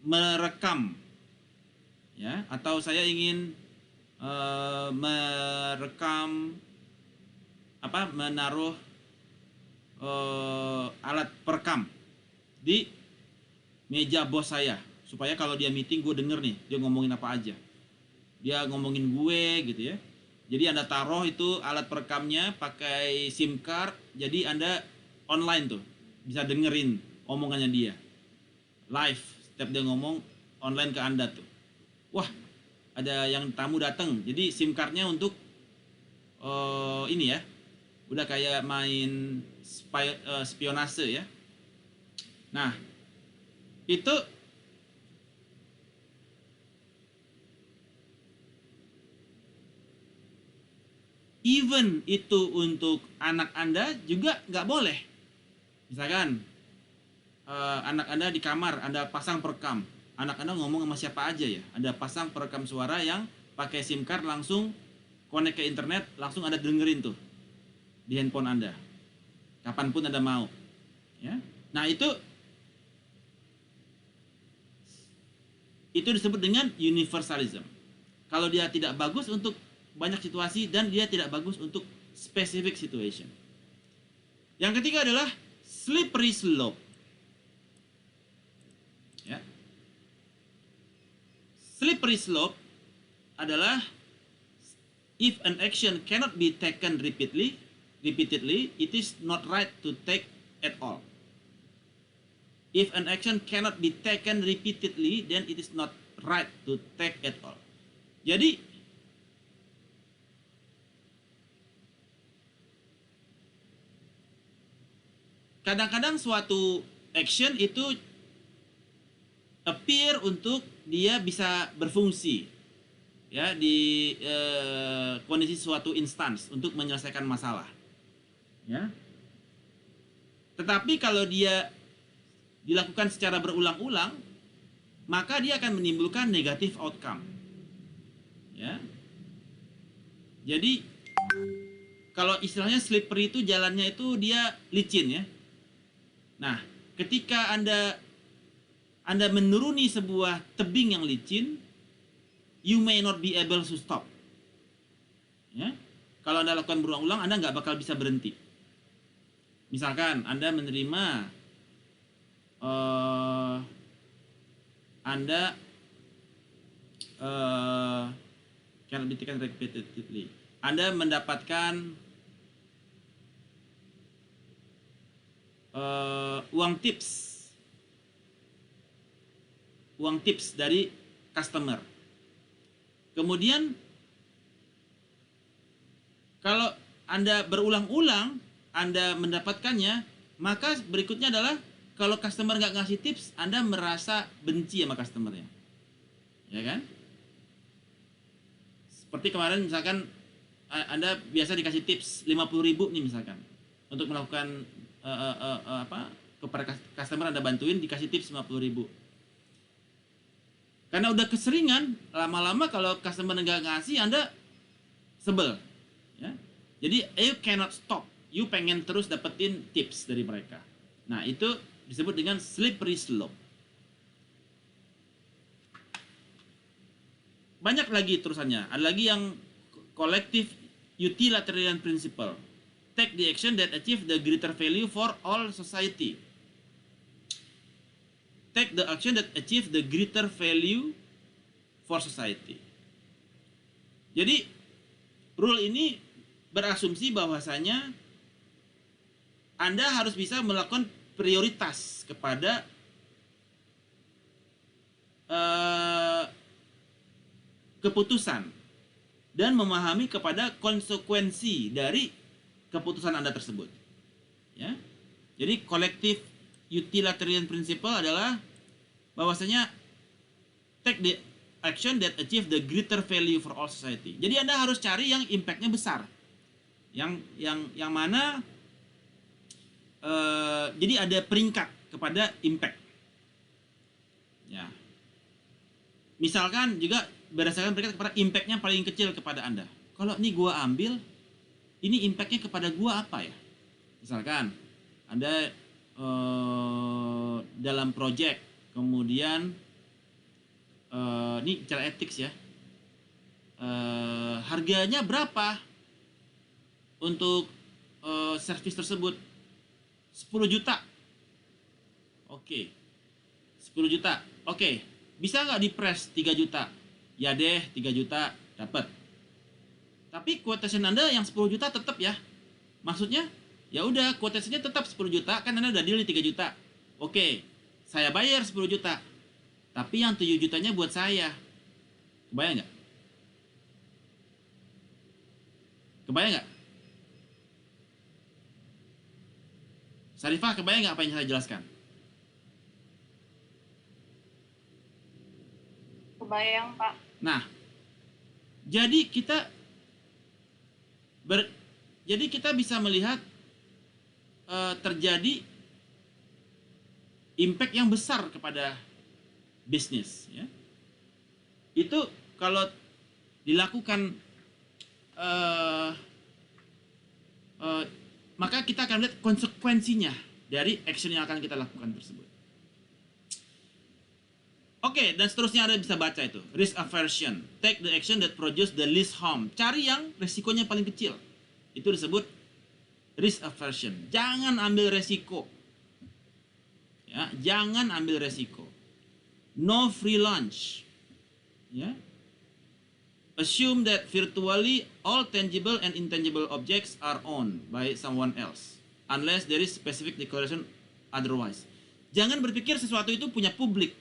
merekam, ya, atau saya ingin menaruh alat perekam di meja bos saya supaya kalau dia meeting gue denger nih dia ngomongin apa aja, dia ngomongin gue gitu ya. Jadi Anda taruh itu alat perekamnya pakai SIM card, jadi Anda online tuh bisa dengerin omongannya dia live. Setiap dia ngomong online ke Anda tuh, wah ada yang tamu datang, jadi SIM cardnya untuk ini ya, udah kayak main spionase ya. Nah itu even itu untuk anak Anda juga nggak boleh. Misalkan anak Anda di kamar, Anda pasang perekam, anak Anda ngomong sama siapa aja ya, Anda pasang perekam suara yang pakai SIM card, langsung connect ke internet, langsung Anda dengerin tuh di handphone Anda kapanpun Anda mau ya. Nah itu disebut dengan universalism. Kalau dia tidak bagus untuk banyak situasi dan dia tidak bagus untuk specific situation. Yang ketiga adalah slippery slope. Ya. Slippery slope adalah if an action cannot be taken repeatedly, it is not right to take at all. If an action cannot be taken repeatedly, then it is not right to take at all. Jadi kadang-kadang suatu action itu appear untuk dia bisa berfungsi ya di kondisi suatu instance untuk menyelesaikan masalah ya. Tetapi kalau dia dilakukan secara berulang-ulang, maka dia akan menimbulkan negative outcome ya. Jadi kalau istilahnya slippery itu jalannya itu dia licin ya. Nah, ketika Anda menuruni sebuah tebing yang licin, you may not be able to stop. Ya. Kalau Anda lakukan berulang-ulang, Anda nggak bakal bisa berhenti. Misalkan Anda menerima, Anda cannot be taken repeatedly. Anda mendapatkan uang tips dari customer. Kemudian kalau Anda berulang-ulang Anda mendapatkannya, maka berikutnya adalah kalau customer nggak ngasih tips, Anda merasa benci sama customernya, ya kan? Seperti kemarin misalkan Anda biasa dikasih tips 50.000 nih misalkan untuk melakukan kepada customer Anda bantuin, dikasih tips 50.000. Karena udah keseringan, lama-lama kalau customer nggak ngasih, Anda sebel. Ya? Jadi, you cannot stop. You pengen terus dapetin tips dari mereka. Nah, itu disebut dengan slippery slope. Banyak lagi terusannya. Ada lagi yang collective utilitarian principle. Take the action that achieve the greater value for all society. Take the action that achieve the greater value for society. Jadi, rule ini berasumsi bahwasanya Anda harus bisa melakukan prioritas kepada keputusan dan memahami kepada konsekuensi dari keputusan Anda tersebut. Ya. Jadi, collective utilitarian principle adalah bahwasanya take the action that achieve the greater value for all society. Jadi Anda harus cari yang impact-nya besar. Yang mana jadi ada peringkat kepada impact. Ya. Misalkan juga berdasarkan peringkat kepada impact-nya paling kecil kepada Anda. Kalau ini gua ambil, ini impact-nya kepada gua apa ya? Misalkan Anda dalam project, kemudian ini cara etik ya, harganya berapa untuk servis tersebut? 10 juta. Oke. 10 juta. Oke. Bisa nggak di press 3 juta? Ya deh, 3 juta dapat. Tapi quotation Anda yang 10 juta tetap ya. Maksudnya ya udah, quotation-nya tetap 10 juta, kan Anda udah deal di 3 juta. Oke, saya bayar 10 juta. Tapi yang 7 jutanya buat saya. Kebayang nggak? Kebayang nggak? Sarifah, kebayang nggak apa yang saya jelaskan? Kebayang, Pak. Nah, jadi kita bisa melihat terjadi impact yang besar kepada bisnis ya. Itu kalau dilakukan maka kita akan lihat konsekuensinya dari action yang akan kita lakukan tersebut. Oke, dan seterusnya Anda bisa baca itu. Risk aversion. Take the action that produce the least harm. Cari yang resikonya paling kecil. Itu disebut risk aversion. Jangan ambil resiko. Ya, jangan ambil resiko. No free lunch. Ya. Assume that virtually all tangible and intangible objects are owned by someone else, unless there is specific declaration otherwise. Jangan berpikir sesuatu itu punya publik.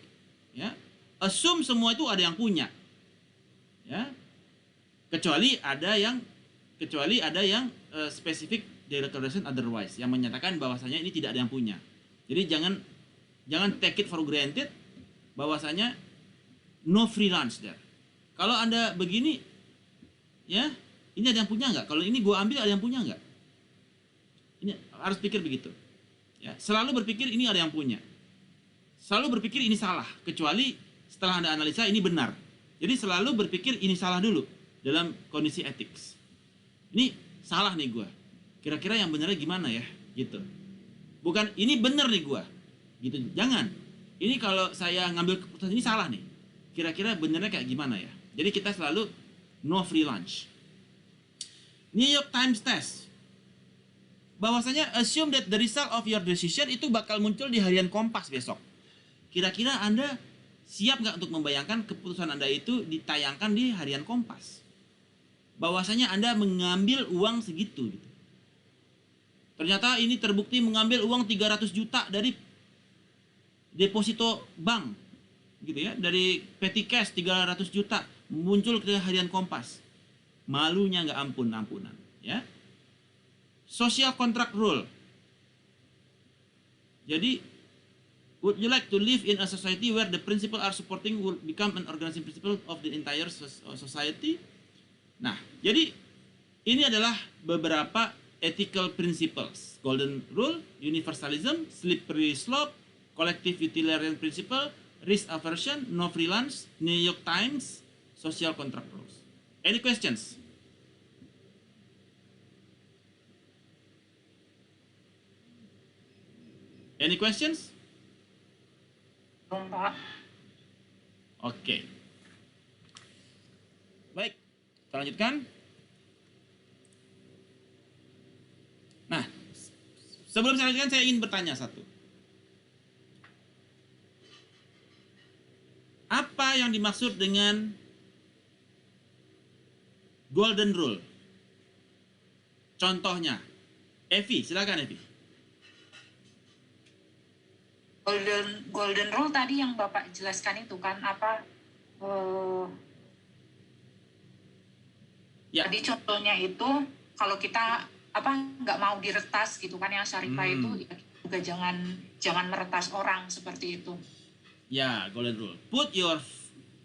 Ya. Assume semua itu ada yang punya. Ya. Kecuali ada yang spesifik declaration otherwise, yang menyatakan bahwasanya ini tidak ada yang punya. Jadi jangan take it for granted bahwasanya no free lunch there. Kalau Anda begini, ya, ini ada yang punya nggak? Kalau ini gua ambil ada yang punya nggak? Ini harus pikir begitu. Ya, selalu berpikir ini ada yang punya. Selalu berpikir ini salah, kecuali setelah Anda analisa ini benar. Jadi selalu berpikir ini salah dulu dalam kondisi etik. Ini salah nih gua. Kira-kira yang benernya gimana ya? Gitu. Bukan ini bener nih gua. Gitu. Jangan. Ini kalau saya ngambil keputusan ini salah nih. Kira-kira benernya kayak gimana ya? Jadi kita selalu no free lunch. New York Times test. Bahwasanya assume that the result of your decision itu bakal muncul di harian Kompas besok. Kira-kira Anda siap nggak untuk membayangkan keputusan Anda itu ditayangkan di harian Kompas? Bahwasanya Anda mengambil uang segitu gitu. Ternyata ini terbukti mengambil uang 300 juta dari deposito bank gitu ya, dari petty cash 300 juta muncul ke harian Kompas. Malunya nggak ampun-ampunan ya. Social contract rule. Jadi would you like to live in a society where the principle are supporting will become an organizing principle of the entire society? Nah, jadi ini adalah beberapa ethical principles. Golden rule, universalism, slippery slope, collective utilitarian principle, risk aversion, no free lunch, New York Times, social contract rules. Any questions? Any questions? Pak. Oke. Baik, kita lanjutkan. Nah, sebelum saya lanjutkan, saya ingin bertanya satu. Apa yang dimaksud dengan golden rule? Contohnya, Evi, silakan Evi. Golden rule tadi yang Bapak jelaskan itu kan apa? Ya. Tadi contohnya itu kalau kita apa nggak mau diretas gitu kan, yang syarifah itu ya, juga jangan meretas orang seperti itu. Ya, golden rule. Put your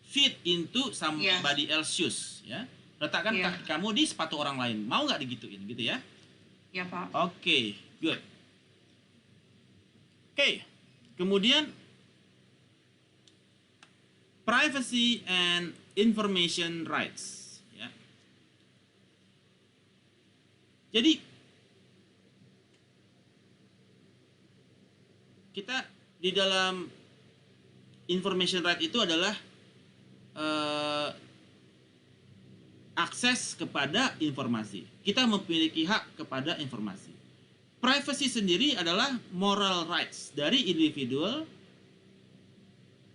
feet into somebody else's shoes, ya. Letakkan kaki kamu di sepatu orang lain. Mau nggak digituin, gitu ya? Ya, Pak. Oke, good. Oke, kemudian privacy and information rights, ya. Jadi kita di dalam information right itu adalah akses kepada informasi. Kita memiliki hak kepada informasi. Privacy sendiri adalah moral rights dari individual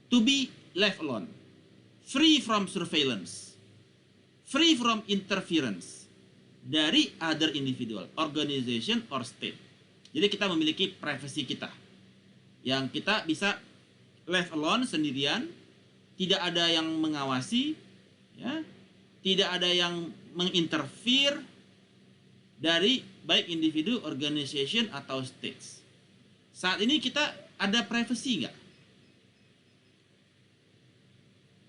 to be left alone, free from surveillance, free from interference dari other individual, organization, or state. Jadi kita memiliki privacy kita, yang kita bisa left alone, sendirian, tidak ada yang mengawasi, ya, tidak ada yang menginterfere dari baik individu, organization, atau states. Saat ini kita ada privacy nggak?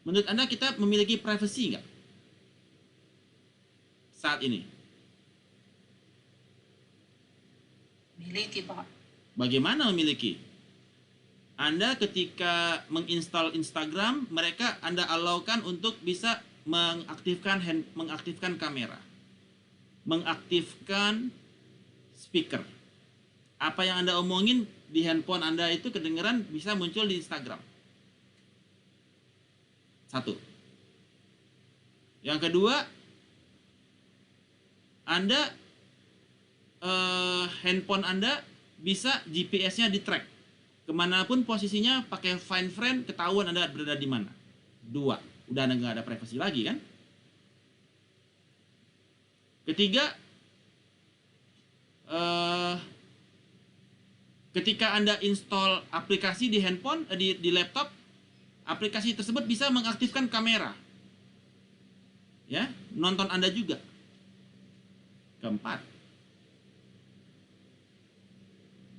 Menurut Anda kita memiliki privacy nggak? Saat ini? Miliki, Pak. Bagaimana memiliki? Anda ketika menginstal Instagram, mereka Anda allow-kan untuk bisa mengaktifkan kamera, mengaktifkan speaker. Apa yang Anda omongin di handphone Anda itu kedengeran bisa muncul di Instagram. Satu. Yang kedua, Anda handphone Anda bisa GPS-nya di-track. Kemanapun posisinya pakai Find Friend, ketahuan Anda berada di mana. Dua, udah Anda nggak ada privasi lagi kan? Ketiga, ketika Anda install aplikasi di handphone, di laptop, aplikasi tersebut bisa mengaktifkan kamera, ya, nonton Anda juga. Keempat,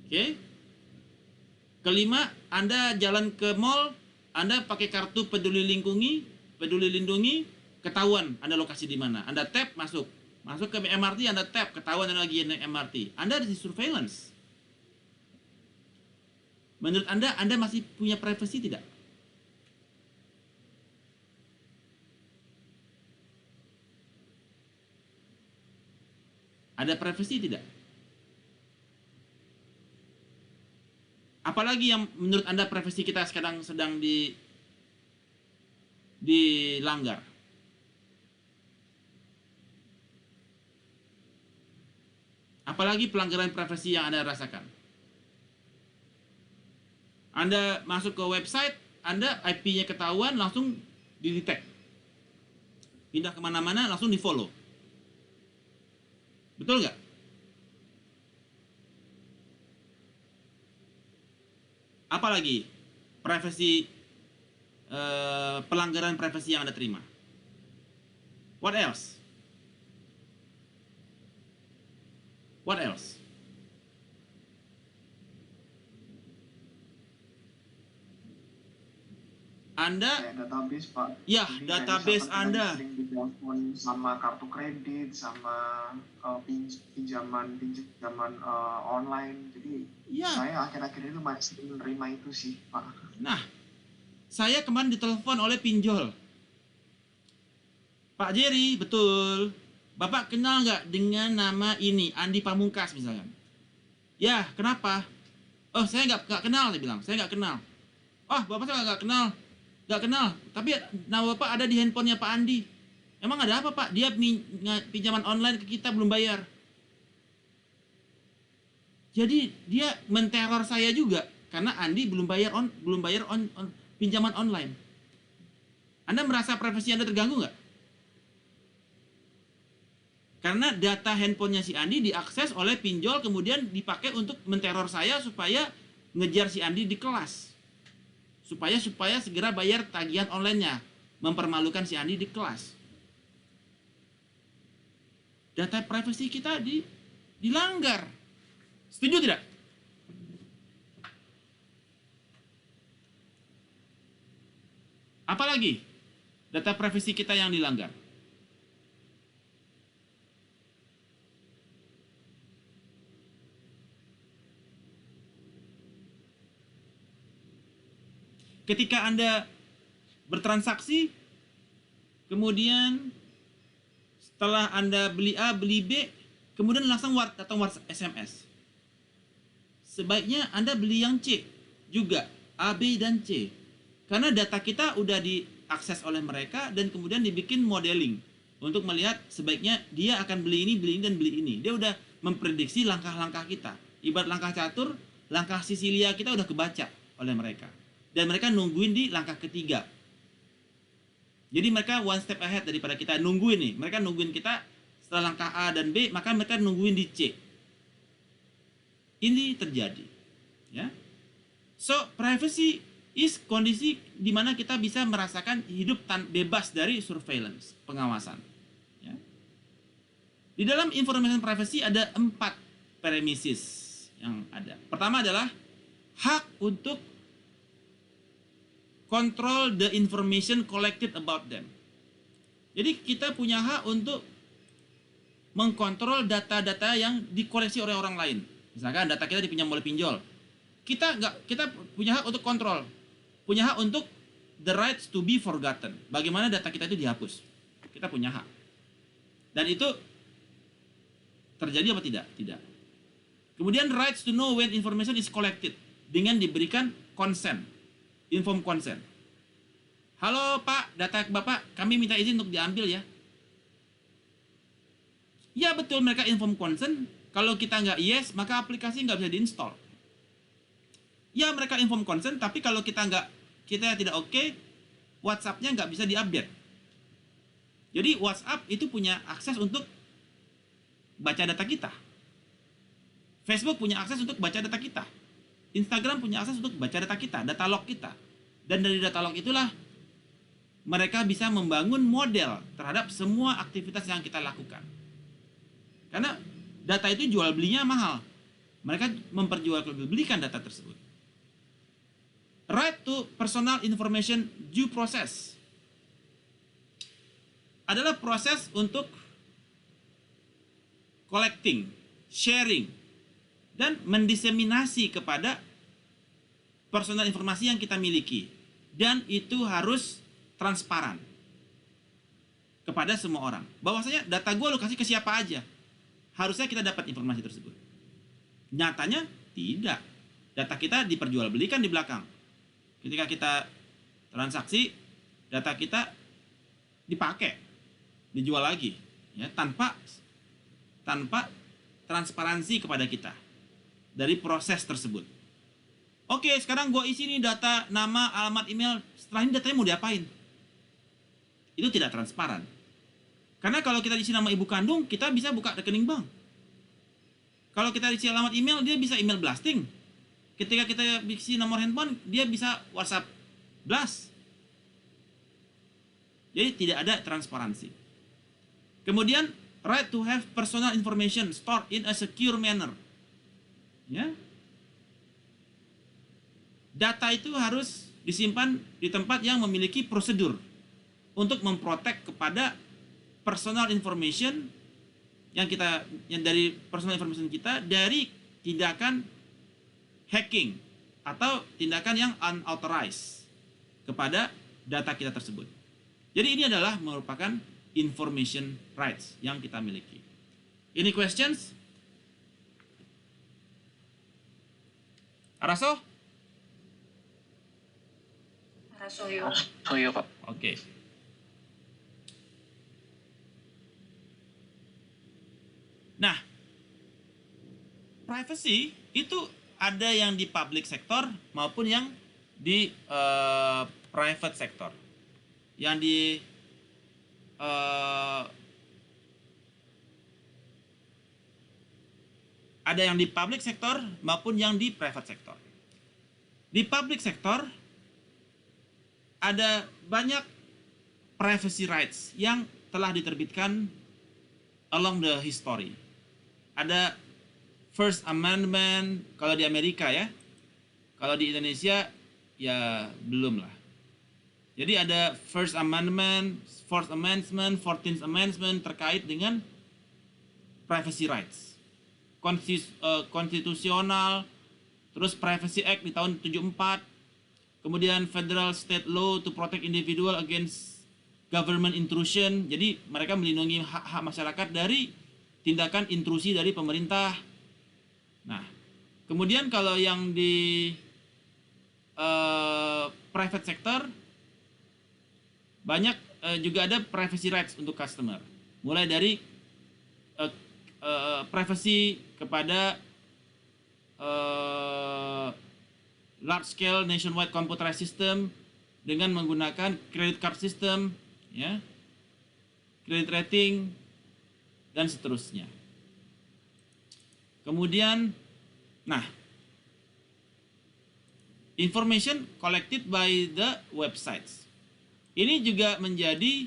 Oke. Kelima, Anda jalan ke mall, Anda pakai kartu peduli lindungi, ketahuan Anda lokasi di mana. Anda tap masuk ke MRT, Anda tap, ketahuan Anda lagi naik MRT. Anda di surveillance. Menurut Anda masih punya privacy tidak? Ada privacy tidak? Apalagi yang menurut Anda privacy kita sekarang sedang dilanggar? Apalagi pelanggaran privasi yang Anda rasakan? Anda masuk ke website, Anda IP-nya ketahuan, langsung di-detect. Pindah kemana-mana, langsung di-follow. Betul nggak? Apalagi privasi, pelanggaran privasi yang Anda terima? What else? What else? Anda, Kayak database, Pak. ya, Jadi kayak database misalkan kita Anda. sering ditelepon sama kartu kredit, sama pinjaman online. Jadi Ya. saya akhir-akhir ini masih menerima itu sih, Pak. Nah, saya kemarin ditelepon oleh pinjol. Pak Jerry, betul. Bapak kenal nggak dengan nama ini, Andi Pamungkas misalkan? Ya, kenapa? Oh, saya nggak kenal, dia bilang. Saya nggak kenal. Oh, Bapak saya nggak kenal. Nggak kenal. Tapi nama Bapak ada di handphonenya Pak Andi. Emang ada apa, Pak? Dia pinjaman online ke kita belum bayar. Jadi dia menteror saya juga karena Andi belum bayar pinjaman online. Anda merasa privasi Anda terganggu nggak? Karena data handphonenya si Andi diakses oleh pinjol, kemudian dipakai untuk menteror saya supaya ngejar si Andi di kelas. Supaya segera bayar tagihan online-nya, mempermalukan si Andi di kelas. Data privasi kita dilanggar. Setuju tidak? Apalagi data privasi kita yang dilanggar? Ketika Anda bertransaksi, kemudian setelah Anda beli A, beli B, kemudian langsung datang SMS. Sebaiknya Anda beli yang C juga, A, B, dan C. Karena data kita udah diakses oleh mereka dan kemudian dibikin modeling untuk melihat sebaiknya dia akan beli ini, dan beli ini. Dia udah memprediksi langkah-langkah kita. Ibarat langkah catur, langkah Sisilia kita udah kebaca oleh mereka. Dan mereka nungguin di langkah ketiga. Jadi mereka one step ahead daripada kita nungguin nih. Mereka nungguin kita setelah langkah A dan B, maka mereka nungguin di C. Ini terjadi. Ya. So, privacy is kondisi di mana kita bisa merasakan hidup bebas dari surveillance, pengawasan. Ya. Di dalam information privacy ada 4 premises yang ada. Pertama adalah hak untuk control the information collected about them. Jadi kita punya hak untuk mengkontrol data-data yang dikoleksi oleh orang lain. Misalkan data kita dipinjam oleh pinjol. Kita punya hak untuk kontrol. Punya hak untuk the rights to be forgotten. Bagaimana data kita itu dihapus. Kita punya hak. Dan itu terjadi apa tidak? Tidak. Kemudian rights to know when information is collected. Dengan diberikan consent. Inform consent. Halo Pak, data Bapak kami minta izin untuk diambil ya. Ya betul, mereka inform consent. Kalau kita nggak yes, maka aplikasi nggak bisa diinstal. Ya mereka inform consent, tapi kalau kita tidak oke, WhatsApp-nya nggak bisa diupdate. Jadi WhatsApp itu punya akses untuk baca data kita. Facebook punya akses untuk baca data kita. Instagram punya akses untuk baca data kita, data log kita. Dan dari data log itulah mereka bisa membangun model terhadap semua aktivitas yang kita lakukan. Karena data itu jual belinya mahal. Mereka memperjualbelikan data tersebut. Right to personal information due process adalah proses untuk collecting, sharing, dan mendiseminasi kepada personal informasi yang kita miliki. Dan itu harus transparan kepada semua orang. Bahwasanya data gue lo kasih ke siapa aja, harusnya kita dapat informasi tersebut. Nyatanya tidak. Data kita diperjualbelikan di belakang. Ketika kita transaksi, data kita dipakai, dijual lagi, ya, tanpa transparansi kepada kita dari proses tersebut. Oke, sekarang gue isi nih data, nama, alamat, email. Setelah ini datanya mau diapain? Itu tidak transparan. Karena kalau kita isi nama ibu kandung, kita bisa buka rekening bank. Kalau kita isi alamat email, dia bisa email blasting. Ketika kita isi nomor handphone, dia bisa WhatsApp blast. Jadi tidak ada transparansi. Kemudian, right to have personal information stored in a secure manner. Ya. Data itu harus disimpan di tempat yang memiliki prosedur untuk memprotek kepada personal information yang dari personal information kita dari tindakan hacking atau tindakan yang unauthorized kepada data kita tersebut. Jadi ini adalah merupakan information rights yang kita miliki. Any questions? Araso? Rasoyo. Soyo Pak. Oke. Nah, privacy itu ada yang di public sector maupun yang di private sector. Yang di ada yang di public sector maupun yang di private sector. Di public sector ada banyak privacy rights yang telah diterbitkan along the history. Ada First Amendment kalau di Amerika ya. Kalau di Indonesia ya belum lah. Jadi ada First Amendment, Fourth Amendment, 14th Amendment terkait dengan privacy rights. Konstitusional, terus Privacy Act di tahun 74, kemudian Federal State Law to Protect Individual Against Government Intrusion. Jadi mereka melindungi hak-hak masyarakat dari tindakan intrusi dari pemerintah. Nah, kemudian kalau yang di private sector banyak juga ada privacy rights untuk customer. Mulai dari privacy kepada large scale nationwide computerized system dengan menggunakan credit card system, ya, credit rating dan seterusnya. Kemudian, nah, information collected by the websites. Ini juga menjadi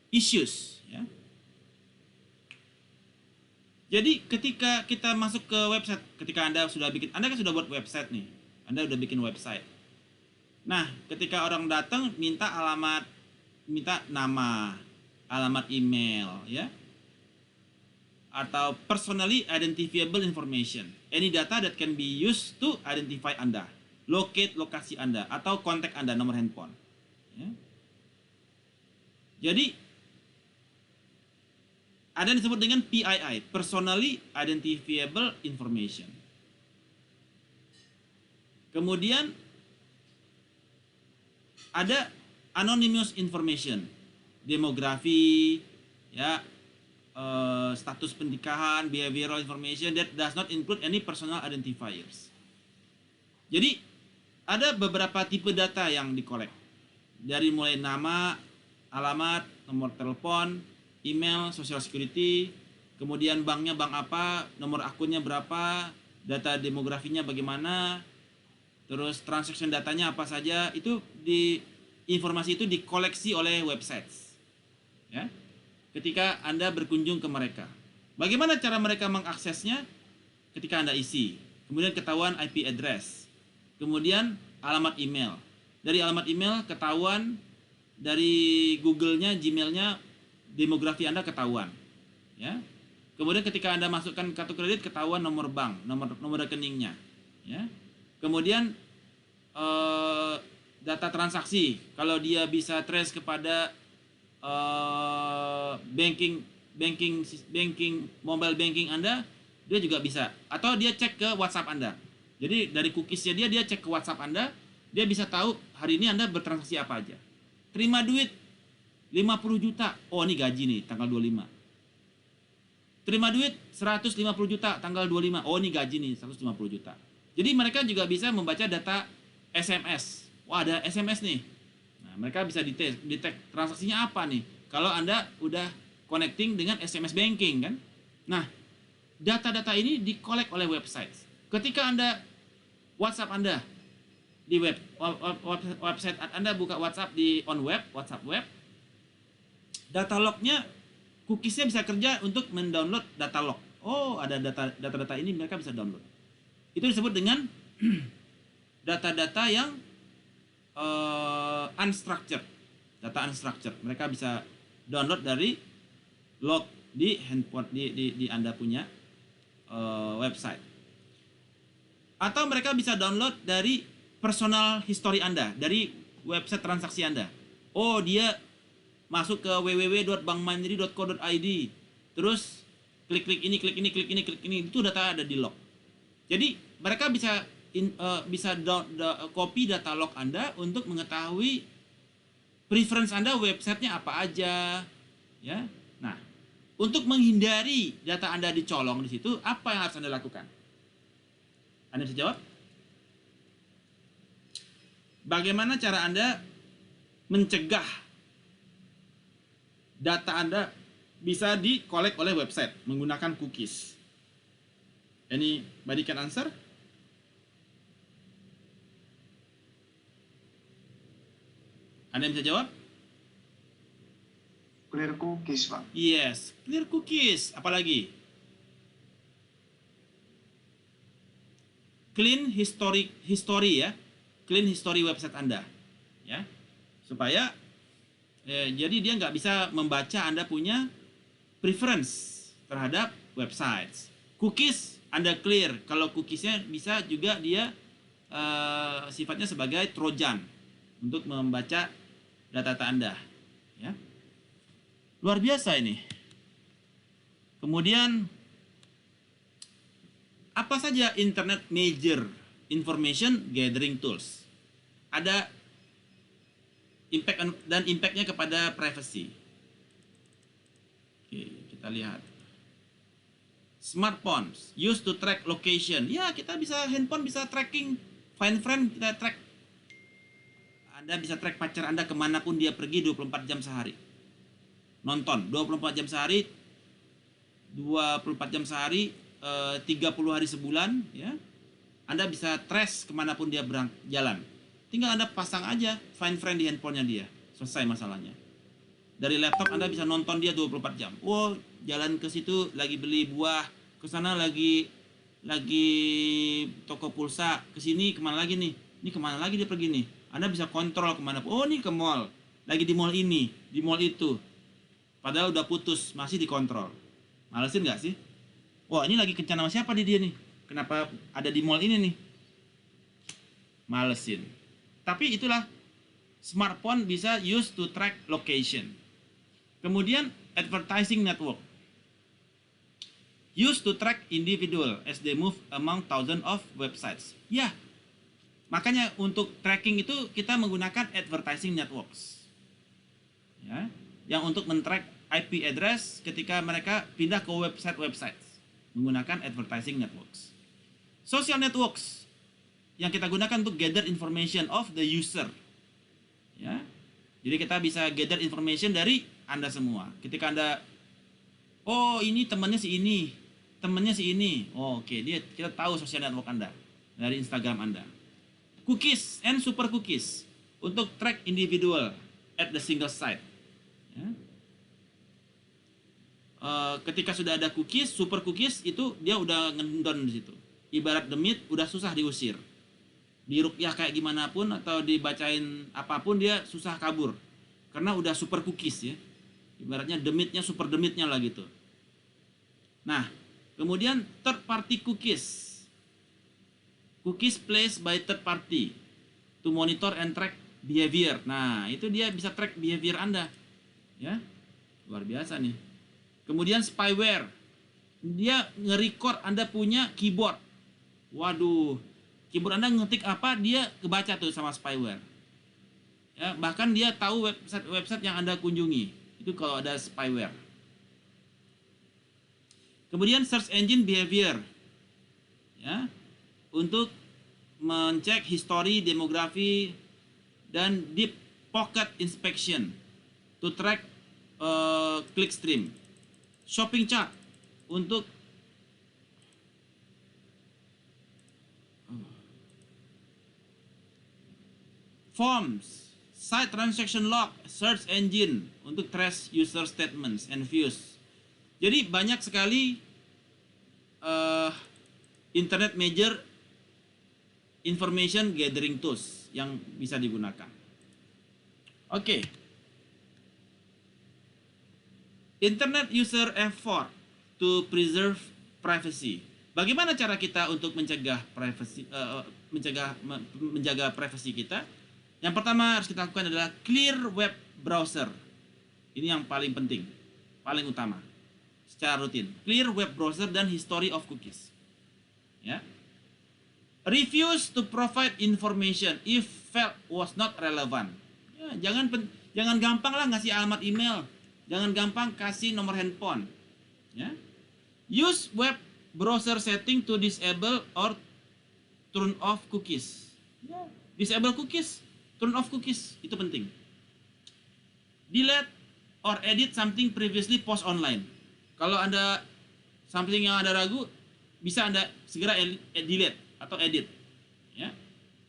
issues, ya. Jadi ketika kita masuk ke website, ketika Anda kan sudah buat website nih, Anda udah bikin website. Nah, ketika orang datang minta alamat, minta nama, alamat email, ya, atau personally identifiable information, any data that can be used to identify Anda, locate lokasi Anda, atau kontak Anda, nomor handphone. Ya. Jadi ada yang disebut dengan PII, personally identifiable information. Kemudian ada anonymous information, demografi, ya, status pernikahan, behavioral information that does not include any personal identifiers. Jadi ada beberapa tipe data yang dikolek, dari mulai nama, alamat, nomor telepon, email, social security, kemudian banknya bank apa, nomor akunnya berapa, data demografinya bagaimana, terus transaction datanya apa saja, itu informasi itu dikoleksi oleh websites, ya, ketika Anda berkunjung ke mereka. Bagaimana cara mereka mengaksesnya? Ketika Anda isi, kemudian ketahuan IP address, kemudian alamat email. Dari alamat email ketahuan, dari Google-nya, Gmail-nya, demografi Anda ketahuan. Ya. Kemudian ketika Anda masukkan kartu kredit, ketahuan nomor bank, nomor rekeningnya. Ya. Kemudian data transaksi, kalau dia bisa trace kepada mobile banking Anda, dia juga bisa. Atau dia cek ke WhatsApp Anda. Jadi dari cookies-nya dia cek ke WhatsApp Anda, dia bisa tahu hari ini Anda bertransaksi apa aja. Terima duit 50 juta. Oh, ini gaji nih tanggal 25. Terima duit 150 juta tanggal 25. Oh, ini gaji nih 150 juta. Jadi mereka juga bisa membaca data SMS. Wah, ada SMS nih. Nah, mereka bisa detect transaksinya apa nih. Kalau Anda udah connecting dengan SMS banking kan. Nah, data-data ini di-collect oleh website. Ketika Anda WhatsApp Anda di website Anda buka WhatsApp di WhatsApp web, data lognya, cookiesnya bisa kerja untuk mendownload data log. Oh, ada data-data ini mereka bisa download. Itu disebut dengan data-data yang unstructured. Data unstructured. Mereka bisa download dari log di handphone di Anda punya website. Atau mereka bisa download dari personal history Anda, dari website transaksi Anda. Oh, dia masuk ke www.bankmandiri.co.id. Terus klik ini, itu data ada di log. Jadi mereka bisa copy data log Anda untuk mengetahui preference Anda websitenya apa aja, ya. Nah, untuk menghindari data Anda dicolong di situ, apa yang harus Anda lakukan? Anda bisa jawab? Bagaimana cara Anda mencegah data Anda bisa di-collect oleh website menggunakan cookies? Anybody can answer? Anda bisa jawab? Clear cookies, Pak. Yes, clear cookies. Apalagi? Clean history ya. Clean history website Anda. Ya. Supaya jadi dia nggak bisa membaca Anda punya preference terhadap websites. Cookies Anda clear. Kalau cookiesnya bisa juga dia sifatnya sebagai trojan untuk membaca data-data Anda. Ya. Luar biasa ini. Kemudian apa saja Internet Major Information Gathering Tools? Ada impact dan impactnya kepada privacy. Oke, kita lihat. Smartphones used to track location. Ya, kita bisa handphone bisa tracking, find friend kita track. Anda bisa track pacar Anda kemanapun dia pergi 24 jam sehari. Nonton 24 jam sehari, 24 jam sehari, 30 hari sebulan, ya. Anda bisa trace kemanapun dia jalan. Tinggal Anda pasang aja find friend di handphonenya dia. Selesai masalahnya. Dari laptop Anda bisa nonton dia 24 jam. Oh, jalan ke situ lagi beli buah, ke sana lagi toko pulsa, ke sini kemana lagi nih? Ini kemana lagi dia pergi nih? Anda bisa kontrol kemana. Oh, ini ke mall. Lagi di mall ini, di mall itu. Padahal udah putus, masih dikontrol. Malesin nggak sih? Wah, ini lagi kencan sama siapa dia nih? Kenapa ada di mall ini nih? Malesin. Tapi itulah, smartphone bisa used to track location. Kemudian advertising network used to track individual as they move among thousands of websites. Ya, makanya untuk tracking itu kita menggunakan advertising networks. Ya, yang untuk men-track IP address ketika mereka pindah ke website menggunakan advertising networks. Social networks yang kita gunakan untuk gather information of the user. Ya. Jadi kita bisa gather information dari Anda semua. Ketika Anda, oh ini temannya si ini, temannya si ini. Oh, oke, kita tahu social network Anda dari Instagram Anda. Cookies and super cookies untuk track individual at the single site. Ya. ketika sudah ada cookies, super cookies itu dia udah ngendon di situ. Ibarat demit udah susah diusir. Diruqyah kayak gimana pun atau dibacain apapun dia susah kabur. Karena udah super cookies ya. Ibaratnya demitnya super demitnya lah gitu. Nah, kemudian third party cookies. Cookies placed by third party to monitor and track behavior. Nah, itu dia bisa track behavior Anda. Ya. Luar biasa nih. Kemudian spyware. Dia nge-record Anda punya keyboard. Waduh, keyboard Anda ngetik apa, dia kebaca tuh sama spyware. Ya, bahkan dia tahu website yang Anda kunjungi. Itu kalau ada spyware. Kemudian search engine behavior. Ya, untuk mencek history, demografi, dan deep pocket inspection to track clickstream. Shopping chart untuk forms, site transaction log, search engine untuk trace user statements and views. Jadi banyak sekali internet major information gathering tools yang bisa digunakan. Oke. Internet user effort to preserve privacy. Bagaimana cara kita untuk mencegah privacy, menjaga privasi kita? Yang pertama harus kita lakukan adalah clear web browser. Ini yang paling penting, paling utama. Secara rutin, clear web browser dan history of cookies. Ya. Refuse to provide information if felt was not relevant. Ya, jangan gampang lah ngasih alamat email. Jangan gampang kasih nomor handphone. Ya. Use web browser setting to disable or turn off cookies. Ya. Disable cookies, turn off cookies, itu penting. Delete or edit something previously post online. Kalau Anda something yang Anda ragu, bisa Anda segera delete atau edit. Ya.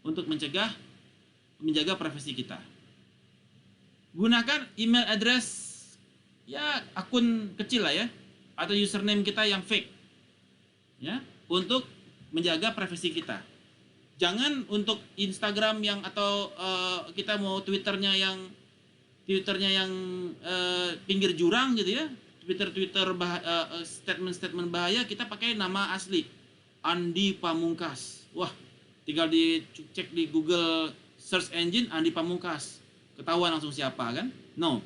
Untuk menjaga privasi kita. Gunakan email address ya akun kecil lah ya, atau username kita yang fake ya, untuk menjaga privasi kita. Jangan untuk Instagram yang atau kita mau Twitternya yang pinggir jurang gitu ya, Twitter statement bahaya, kita pakai nama asli Andi Pamungkas. Wah, tinggal dicek di Google search engine Andi Pamungkas, ketahuan langsung siapa kan. No,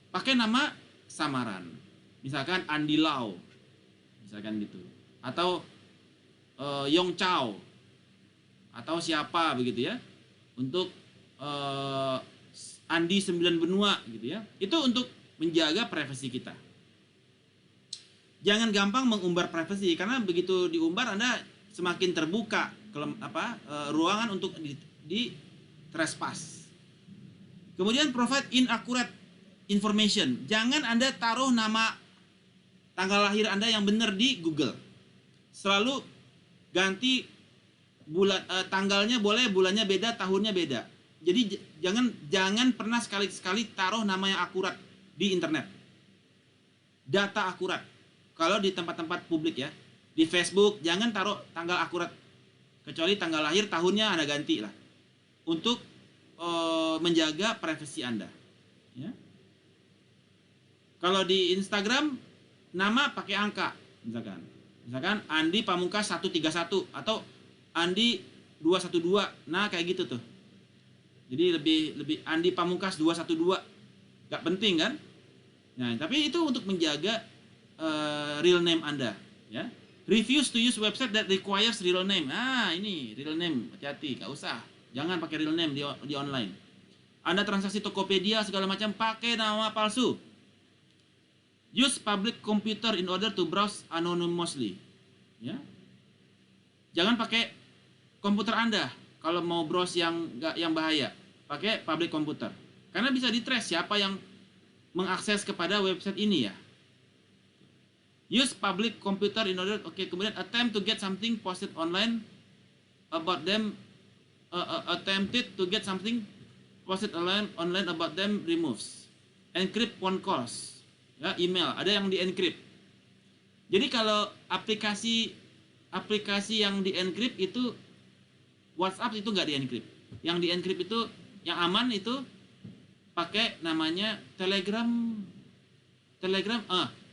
pakai nama samaran, misalkan Andi Lau, misalkan gitu, atau Yong Chow, atau siapa begitu ya, untuk Andi 9 benua gitu ya. Itu untuk menjaga privasi kita. Jangan gampang mengumbar privasi, karena begitu diumbar Anda semakin terbuka ruangan untuk di trespass. Kemudian provide inaccurate information. Jangan Anda taruh nama tanggal lahir Anda yang benar di Google. Selalu ganti tanggalnya boleh, bulannya beda, tahunnya beda. Jadi jangan pernah sekali-sekali taruh nama yang akurat di internet. Data akurat. Kalau di tempat-tempat publik ya, di Facebook jangan taruh tanggal akurat, kecuali tanggal lahir, tahunnya Anda ganti lah, untuk menjaga privasi Anda. Ya. Kalau di Instagram nama pakai angka, misalkan Andi Pamungkas 131 atau Andi 212. Nah, kayak gitu tuh. Jadi lebih Andi Pamungkas 212. Gak penting kan? Nah, tapi itu untuk menjaga real name Anda, ya. Refuse to use website that requires real name. Ah, ini real name, hati-hati, gak usah. Jangan pakai real name di online. Anda transaksi Tokopedia segala macam pakai nama palsu. Use public computer in order to browse anonymously. Ya. Jangan pakai komputer Anda kalau mau browse yang bahaya. Pakai public computer. Karena bisa di-trace siapa yang mengakses kepada website ini ya. Use public computer in order, kemudian attempt to get something posted online about them, attempted to get something posted online about them removes. Encrypt phone calls. Ya, email, ada yang di-encrypt. Jadi kalau aplikasi yang di encrypt itu WhatsApp itu nggak di encrypt. Yang di encrypt itu yang aman itu pakai namanya Telegram.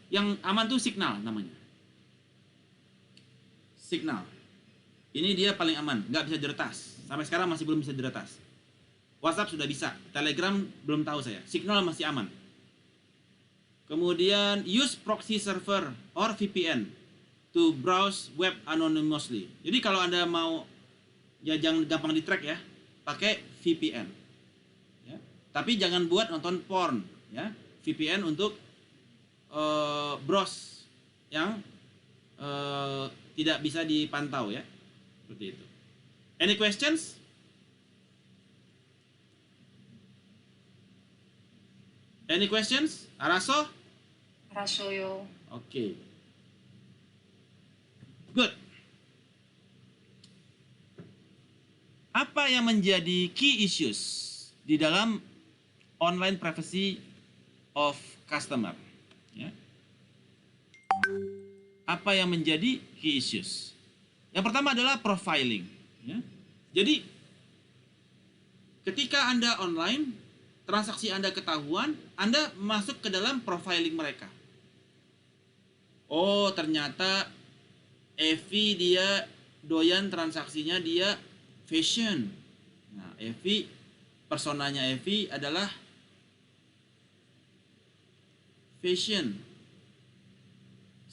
Yang aman tuh Signal namanya. Signal. Ini dia paling aman, nggak bisa diretas. Sampai sekarang masih belum bisa diretas. WhatsApp sudah bisa, Telegram belum tahu saya. Signal masih aman. Kemudian use proxy server or VPN to browse web anonymously. Jadi kalau Anda mau ya jangan gampang di-track ya, pakai VPN. Ya. Tapi jangan buat nonton porn ya. VPN untuk browse yang tidak bisa dipantau ya. Seperti itu. Any questions? Any questions? Araso? Rasoyo. Oke. Good. Apa yang menjadi key issues di dalam online privacy of customer? Ya. Apa yang menjadi key issues? Yang pertama adalah profiling. Ya. Jadi, ketika Anda online, transaksi Anda ketahuan, Anda masuk ke dalam profiling mereka. Oh, ternyata Evi dia doyan transaksinya dia fashion. Nah, Evi, personanya Evi adalah fashion.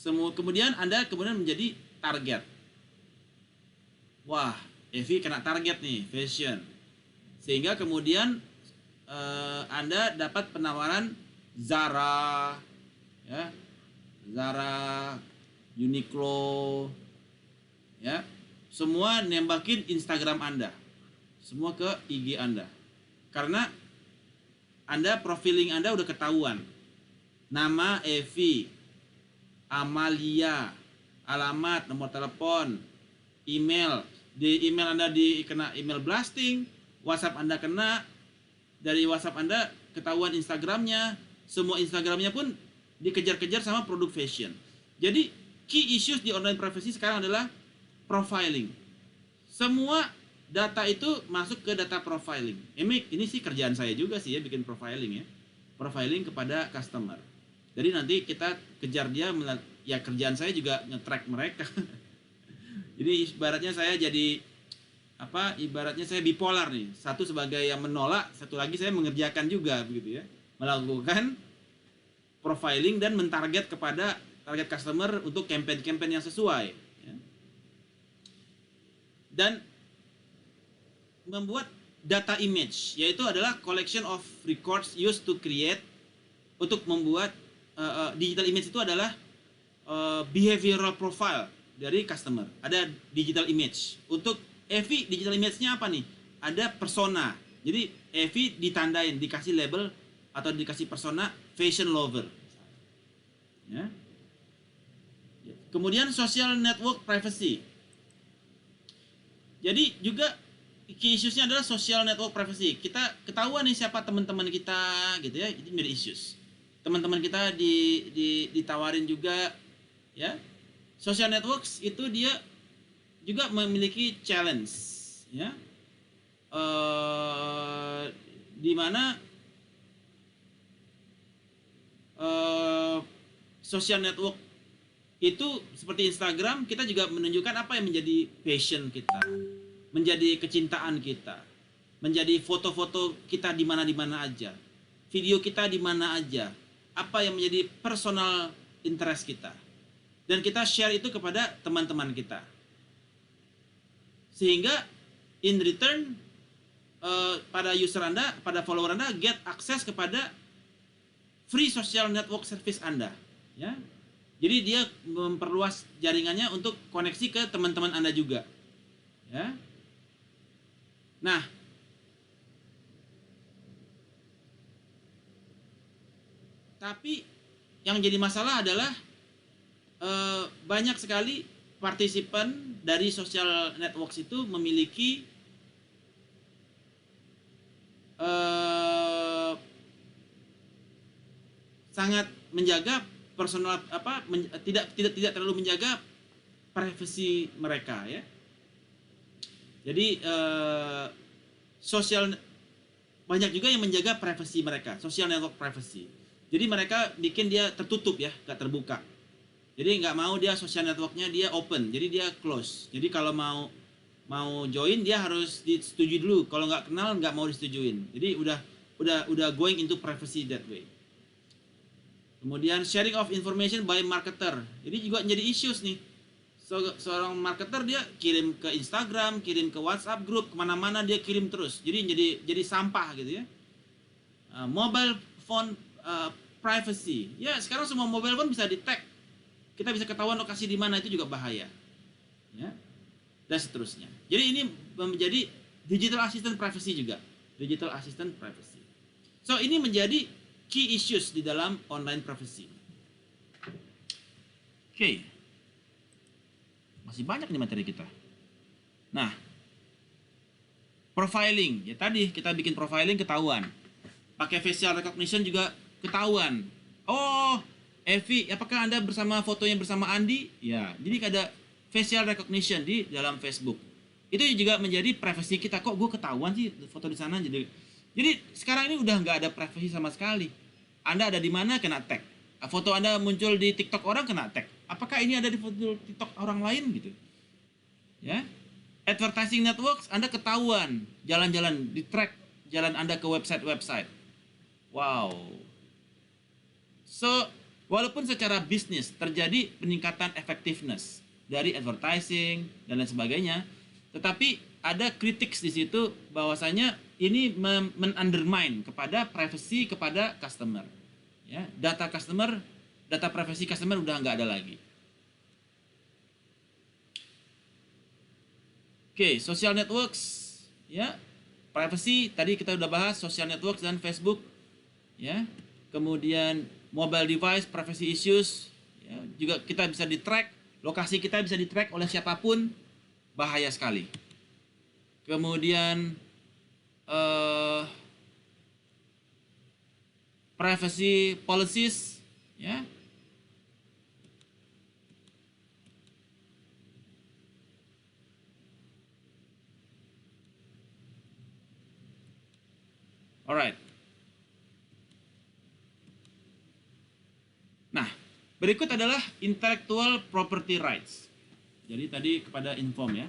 Kemudian Anda menjadi target. Wah, Evi kena target nih, fashion. Sehingga kemudian Anda dapat penawaran Zara, ya, Zara, Uniqlo, ya, semua nembakin Instagram Anda, semua ke IG Anda, karena Anda profiling Anda udah ketahuan, nama Evi, Amalia, alamat, nomor telepon, email, di email Anda kena email blasting, WhatsApp Anda kena, dari WhatsApp Anda ketahuan Instagramnya, semua Instagramnya pun dikejar-kejar sama produk fashion. Jadi key issues di online privacy sekarang adalah profiling. Semua data itu masuk ke data profiling. Ini sih kerjaan saya juga sih ya, bikin profiling ya. Profiling kepada customer. Jadi nanti kita kejar dia, ya kerjaan saya juga nge-track mereka. Jadi ibaratnya saya jadi ibaratnya saya bipolar nih. Satu sebagai yang menolak, satu lagi saya mengerjakan juga begitu ya. Melakukan profiling dan mentarget kepada target customer untuk campaign-campaign yang sesuai ya. Dan membuat data image, yaitu adalah collection of records used to create, untuk membuat digital image itu adalah behavioral profile dari customer. Ada digital image. Untuk Evi, digital image-nya apa nih? Ada persona. Jadi Evi ditandain, dikasih label atau dikasih persona fashion lover. Ya. Kemudian social network privacy. Jadi juga key issues-nya adalah social network privacy. Kita ketahuan nih siapa teman-teman kita gitu ya. Itu menjadi issues. Teman-teman kita ditawarin juga ya. Social networks itu dia juga memiliki challenge ya. Di mana social network itu seperti Instagram, kita juga menunjukkan apa yang menjadi passion kita, menjadi kecintaan kita, menjadi foto-foto kita di mana aja, video kita di mana aja, apa yang menjadi personal interest kita, dan kita share itu kepada teman-teman kita, sehingga in return pada user Anda, pada follower Anda get akses kepada free social network service Anda ya. Jadi dia memperluas jaringannya untuk koneksi ke teman-teman Anda juga ya. Nah, tapi yang jadi masalah adalah banyak sekali partisipan dari social networks itu memiliki sangat menjaga personal tidak terlalu menjaga privasi mereka ya. Jadi banyak juga yang menjaga privasi mereka, social network privacy. Jadi mereka bikin dia tertutup ya, nggak terbuka. Jadi nggak mau dia social networknya dia open, jadi dia close. Jadi kalau mau join dia harus disetujui dulu. Kalau nggak kenal nggak mau disetujuin. Jadi udah going into privacy that way. Kemudian sharing of information by marketer. Jadi juga menjadi issues nih. Seorang marketer dia kirim ke Instagram, kirim ke WhatsApp group, kemana-mana dia kirim terus. Jadi sampah gitu ya. Mobile phone privacy. Ya sekarang semua mobile phone bisa di tag. Kita bisa ketahuan lokasi di mana, itu juga bahaya. Ya. Dan seterusnya. Jadi ini menjadi digital assistant privacy juga. Digital assistant privacy. So ini menjadi key issues di dalam online privacy. Oke. Masih banyak nih materi kita. Nah, profiling. Ya tadi kita bikin profiling ketahuan. Pakai facial recognition juga ketahuan. Oh, Evi, apakah Anda fotonya bersama Andi? Ya, jadi ada facial recognition di dalam Facebook. Itu juga menjadi privasi kita. Kok gue ketahuan sih foto di sana? Jadi sekarang ini udah nggak ada privasi sama sekali. Anda ada di mana kena tag. Foto Anda muncul di TikTok orang kena tag. Apakah ini ada di foto TikTok orang lain gitu? Ya. Advertising networks Anda ketahuan jalan-jalan di track jalan Anda ke website-website. Wow. So, walaupun secara bisnis terjadi peningkatan effectiveness dari advertising dan lain sebagainya, tetapi ada critics di situ bahwasanya ini men-undermine kepada privacy kepada customer. Ya, data privacy customer udah nggak ada lagi. Oke, social networks, ya, privacy tadi kita udah bahas social networks dan Facebook, ya. Kemudian mobile device privacy issues, ya, juga kita bisa di-track, lokasi kita bisa di-track oleh siapapun, bahaya sekali. Kemudian privacy policies, ya. Alright. Nah, berikut adalah intellectual property rights. Jadi tadi kepada Inform ya.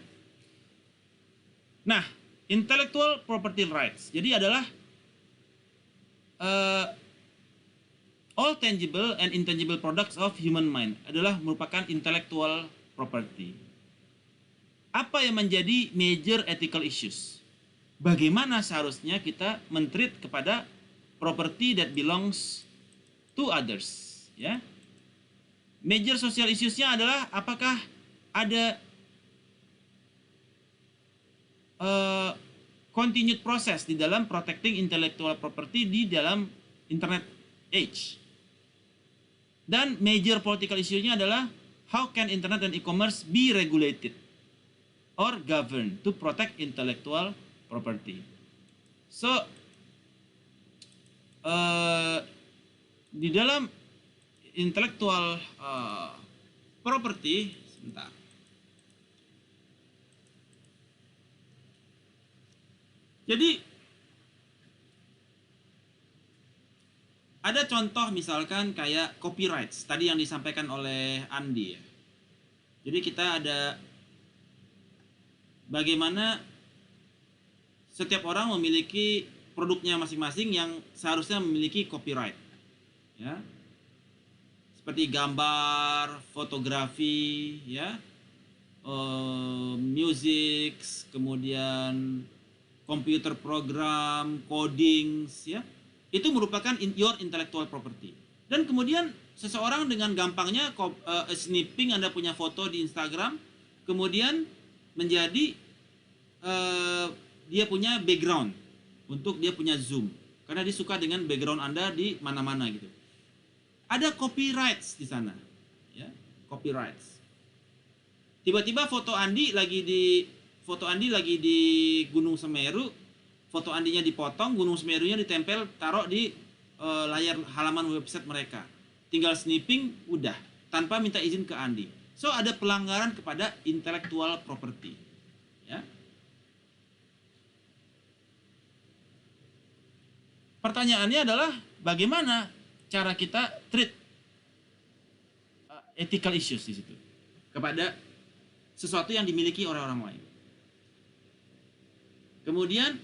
Nah, intellectual property rights. Jadi adalah all tangible and intangible products of human mind adalah merupakan intellectual property. Apa yang menjadi major ethical issues? Bagaimana seharusnya kita men-treat kepada property that belongs to others, ya? Major social issues-nya adalah apakah ada continued process di dalam protecting intellectual property di dalam internet age. Dan major political issue-nya adalah how can internet and e-commerce be regulated or governed to protect intellectual property. So di dalam intellectual property, sebentar. Jadi ada contoh misalkan kayak copyrights tadi yang disampaikan oleh Andi ya. Jadi kita ada bagaimana setiap orang memiliki produknya masing-masing yang seharusnya memiliki copyright. Ya. Seperti gambar, fotografi, ya, music, kemudian komputer program, coding, ya, itu merupakan your intellectual property. Dan kemudian seseorang dengan gampangnya snipping Anda punya foto di Instagram, kemudian menjadi dia punya background untuk dia punya zoom, karena dia suka dengan background Anda di mana-mana gitu. Ada copyrights di sana, ya, copyrights. Tiba-tiba foto Andi lagi di Gunung Semeru, foto Andinya dipotong, Gunung Semerunya ditempel, taruh di layar halaman website mereka. tinggal snipping udah tanpa minta izin ke Andi. So ada pelanggaran kepada intellectual property. Ya. Pertanyaannya adalah bagaimana cara kita treat ethical issues di situ kepada sesuatu yang dimiliki oleh orang lain. Kemudian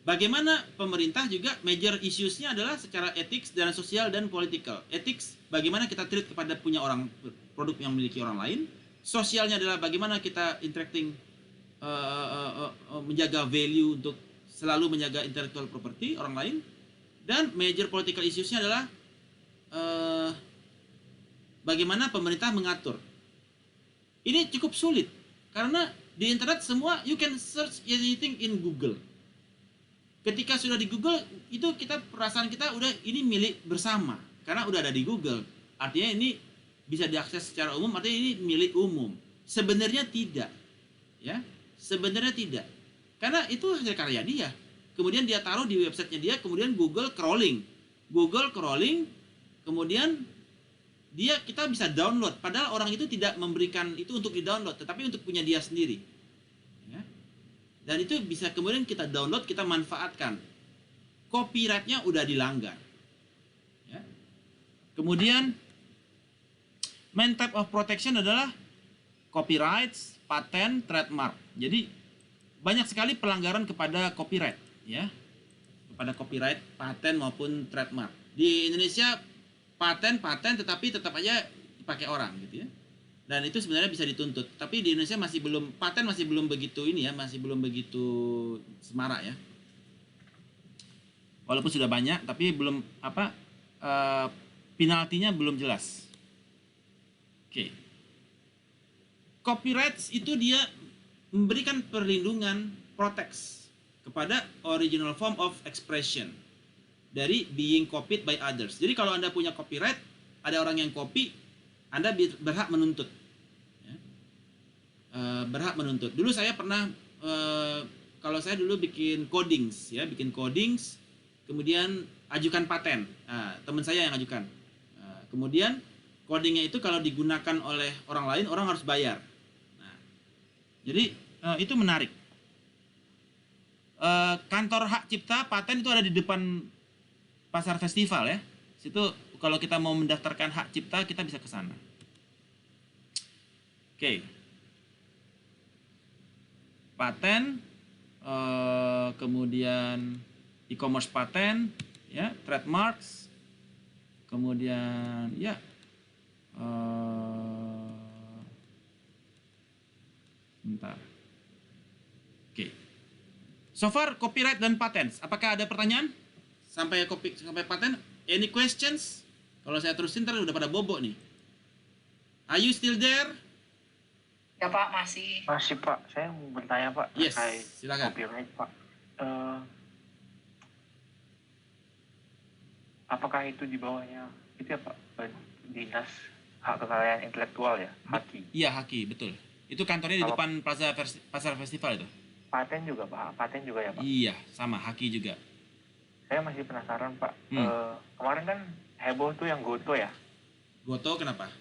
bagaimana pemerintah juga major issues-nya adalah secara ethics dan sosial dan political. Ethics, bagaimana kita treat kepada punya orang produk yang memiliki orang lain. Sosialnya adalah bagaimana kita interacting, menjaga value untuk selalu menjaga intellectual property orang lain. Dan major political issues-nya adalah bagaimana pemerintah mengatur. Ini cukup sulit karena di internet semua you can search anything in Google. Ketika sudah di Google, itu perasaan kita udah ini milik bersama karena udah ada di Google. Artinya ini bisa diakses secara umum, artinya ini milik umum. Sebenarnya tidak, ya. Sebenarnya tidak, karena itu hasil karya dia. Kemudian dia taruh di websitenya dia, kemudian Google crawling, kemudian kita bisa download. Padahal orang itu tidak memberikan itu untuk di-download, tetapi untuk punya dia sendiri. Ya. Dan itu bisa kemudian kita download, kita manfaatkan. Copyright-nya udah dilanggar. Ya. Kemudian main type of protection adalah copyrights, patent, trademark. Jadi banyak sekali pelanggaran kepada copyright, ya. Kepada copyright, patent maupun trademark. Di Indonesia paten tetapi tetap aja dipakai orang gitu ya. Dan itu sebenarnya bisa dituntut. Tapi di Indonesia paten masih belum begitu ini ya, masih belum begitu semarak ya. Walaupun sudah banyak tapi belum penaltinya belum jelas. Oke. Copyright itu dia memberikan perlindungan, protects kepada original form of expression dari being copied by others. Jadi kalau Anda punya copyright, ada orang yang copy, Anda berhak menuntut. Ya. Berhak menuntut. Dulu saya pernah, kalau saya dulu bikin codings, kemudian ajukan paten. Teman saya yang ajukan. Kemudian codingnya itu kalau digunakan oleh orang lain, orang harus bayar. Nah, jadi itu menarik. Kantor hak cipta paten itu ada di depan Pasar Festival ya. Situ kalau kita mau mendaftarkan hak cipta kita bisa ke sana. Oke. Paten, kemudian e-commerce paten, ya, trademarks, kemudian ya, bentar. Oke. So far copyright dan patents. Apakah ada pertanyaan? Sampai paten, any questions? Kalau saya terusin ntar udah pada bobok nih. Are you still there? Ya Pak, masih. Masih Pak, saya mau bertanya Pak Yes, terkait silakan. copyright Pak. Apakah itu di bawahnya itu ya Pak, Dinas Hak Kekayaan Intelektual ya, HAKI? Iya, HAKI, betul. Itu kantornya di Kalau- depan Pasar Festival itu. Paten juga Pak, paten juga ya Pak. Iya, sama HAKI juga. Saya masih penasaran Pak. Hmm. Kemarin kan heboh tuh yang Goto ya. Goto kenapa?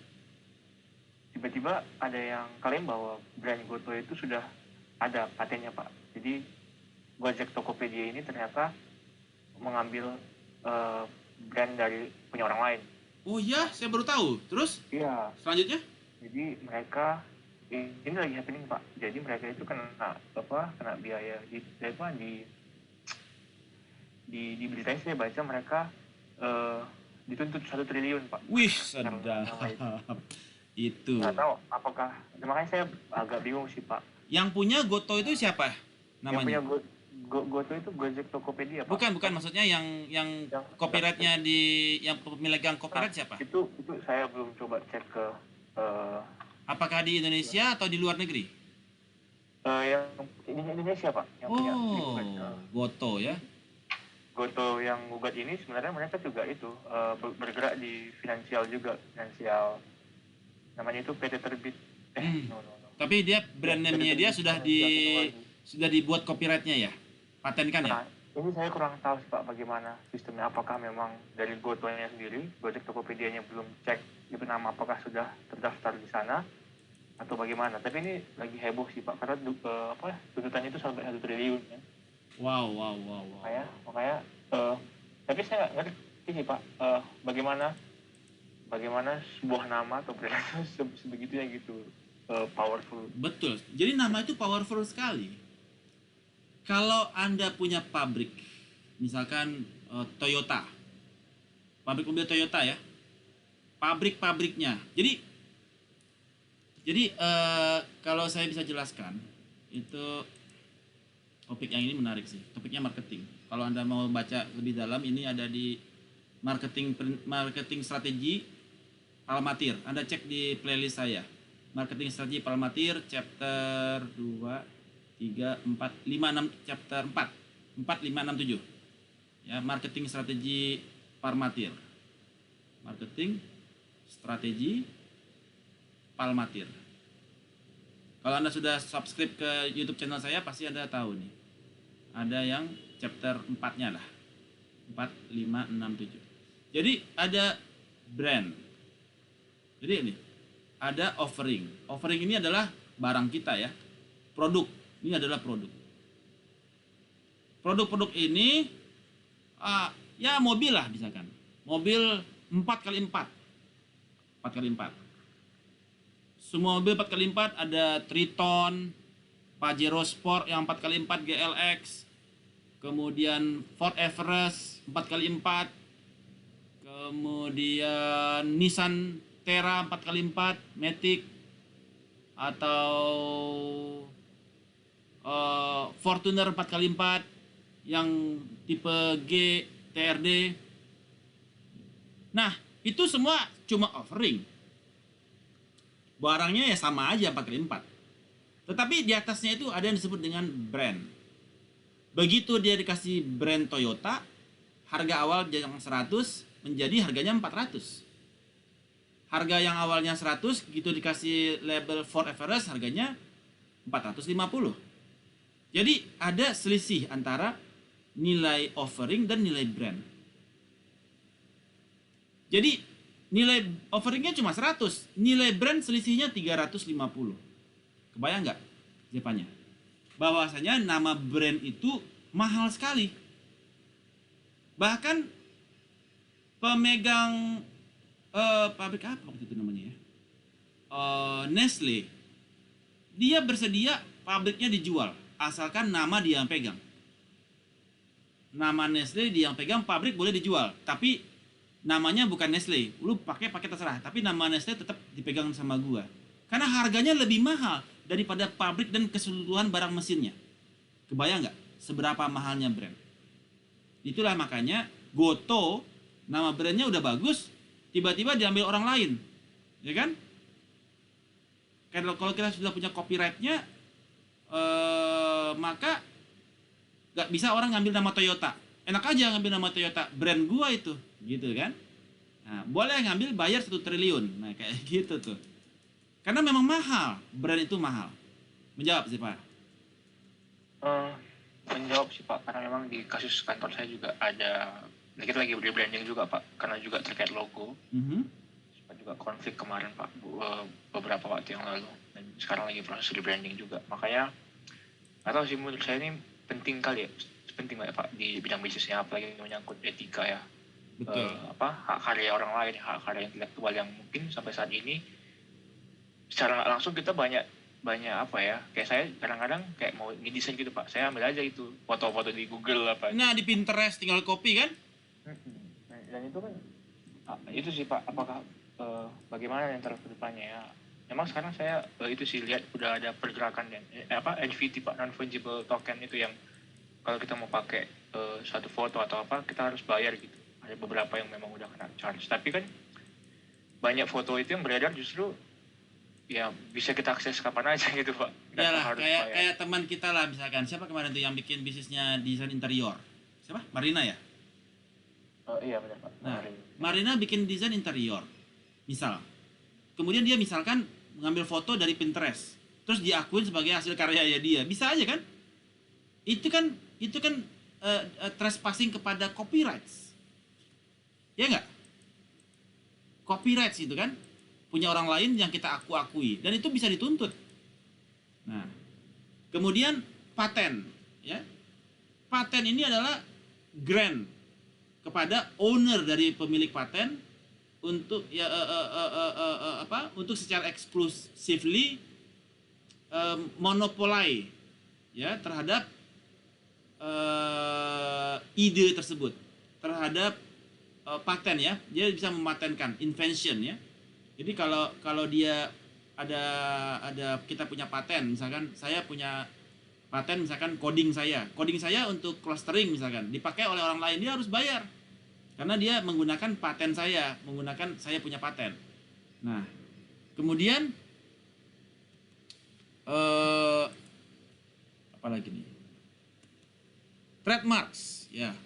Tiba-tiba ada yang klaim bahwa brand Goto itu sudah ada patennya Pak. Jadi Gojek Tokopedia ini ternyata mengambil brand dari punya orang lain. Oh iya, saya baru tahu. Terus Iya. selanjutnya? Jadi mereka ini lagi happening Pak. Jadi mereka itu kena biaya di beritanya saya baca mereka dituntut 1 triliun Pak. Wih, Karena sedap. Itu. nggak tahu apakah, makanya saya agak bingung sih Pak. Yang punya Goto itu siapa namanya? Yang punya Goto itu Gojek Tokopedia Pak. Bukan maksudnya yang copyrightnya yang pemegang copyright siapa? Itu saya belum coba cek ke Apakah di Indonesia atau di luar negeri? yang Indonesia Pak. Yang punya Goto ya. Goto yang gugat ini sebenarnya mereka juga itu bergerak di finansial juga, namanya itu PT Terbit. No. Tapi dia brand name-nya dia sudah dibuat copyrightnya ya, patenkan ya. Nah, Ini saya kurang tahu sih Pak bagaimana sistemnya. Apakah memang dari Gotonya sendiri, Gojek Tokopedia-nya belum cek itu nama apakah sudah terdaftar di sana atau bagaimana. Tapi ini lagi heboh sih Pak karena tuntutannya itu sampai 1 triliun ya. Wow. Makanya tapi saya nggak ngerti sih Pak bagaimana sebuah nama atau brand itu sebegitunya gitu powerful. Betul. Jadi nama itu powerful sekali. Kalau Anda punya pabrik, misalkan Toyota, pabrik mobil Toyota ya, pabrik-pabriknya. Jadi kalau saya bisa jelaskan, itu topik yang ini menarik sih. Topiknya marketing. Kalau Anda mau baca lebih dalam, ini ada di marketing strategi Palmatir. Anda cek di playlist saya. Marketing strategi Palmatir chapter 2 3, 4, 5, 6, chapter 4 5, 6, 7 ya, marketing strategi Palmatir, marketing strategi Palmatir. Kalau Anda sudah subscribe ke YouTube channel saya, pasti Anda tahu nih, ada yang chapter 4-nya lah, 4, 5, 6, 7. Jadi ada brand, jadi ini ada offering ini adalah barang kita ya, produk. Ini adalah produk. Produk-produk ini ya mobil lah misalkan. Mobil 4x4. 4x4. Semua mobil 4x4 ada Triton, Pajero Sport yang 4x4 GLX, kemudian Ford Everest 4x4, kemudian Nissan Terra 4x4 Matic, atau Fortuner 4x4 yang tipe G TRD. Nah, itu semua cuma offering. Barangnya ya sama aja 4x4. Tetapi di atasnya itu ada yang disebut dengan brand. Begitu dia dikasih brand Toyota, harga awal yang 100 menjadi harganya 400. Harga yang awalnya 100, gitu dikasih label Ford Everest, harganya 450. Jadi ada selisih antara nilai offering dan nilai brand. Jadi nilai offeringnya cuma 100, nilai brand selisihnya 350. Kebayang nggak Jepanya? Bahwasanya nama brand itu mahal sekali. Bahkan pemegang pabrik apa waktu itu namanya ya? Nestle. Dia bersedia pabriknya dijual, asalkan nama dia yang pegang. Nama Nestle dia yang pegang, pabrik boleh dijual, tapi namanya bukan Nestle. Lu pakai terserah, tapi nama Nestle tetap dipegang sama gua. Karena harganya lebih mahal daripada pabrik dan keseluruhan barang mesinnya. Kebayang nggak seberapa mahalnya brand? Itulah makanya Goto, nama brandnya udah bagus, tiba-tiba diambil orang lain, ya kan? Kalau kita sudah punya copyrightnya, maka nggak bisa orang ngambil nama Toyota. Enak aja ngambil nama Toyota, brand gua itu, gitu kan? Nah, boleh ngambil, bayar 1 triliun, nah kayak gitu tuh. Karena memang mahal, brand itu mahal. Menjawab sih Pak? Menjawab sih Pak, karena memang di kasus kantor saya juga ada, kita lagi rebranding juga Pak, karena juga terkait logo. Sempat juga konflik kemarin Pak, beberapa waktu yang lalu, dan sekarang lagi proses rebranding juga. Makanya atau sih menurut saya ini penting kali ya, penting banget Pak di bidang bisnisnya, apalagi menyangkut etika ya. Betul. Hak karya orang lain, hak karya intelektual yang mungkin sampai saat ini secara nggak langsung kita banyak apa ya, kayak saya kadang-kadang kayak mau ngedesain gitu Pak, saya ambil aja itu foto-foto di Google apa. Nah di Pinterest tinggal copy kan? Dan itu kan itu sih Pak, apakah bagaimana yang terus depannya ya? Memang sekarang saya itu sih lihat udah ada pergerakan NFT Pak, non fungible token itu yang kalau kita mau pakai satu foto atau apa kita harus bayar gitu. Ada beberapa yang memang udah kena charge, tapi kan banyak foto itu yang beredar justru ya bisa kita akses kapan aja gitu Pak. Iyalah, kayak teman kita lah misalkan, siapa kemarin tuh yang bikin bisnisnya desain interior? Siapa? Marina ya? Iya benar Pak. Nah, Marina bikin desain interior, misal. Kemudian dia misalkan mengambil foto dari Pinterest, terus diakuin sebagai hasil karyanya dia, bisa aja kan? Itu kan trespassing kepada copyrights. Ya nggak? Copyrights itu kan punya orang lain yang kita akui dan itu bisa dituntut. Nah, kemudian paten, ya. Paten ini adalah grant kepada owner dari pemilik paten untuk untuk secara exclusively monopolize ya terhadap ide tersebut, terhadap paten ya, dia bisa mematenkan invention ya. Jadi kalau dia ada kita punya paten, misalkan saya punya paten misalkan coding saya untuk clustering misalkan dipakai oleh orang lain, dia harus bayar karena dia menggunakan paten saya punya paten. Nah, kemudian apa lagi nih? Trademarks ya.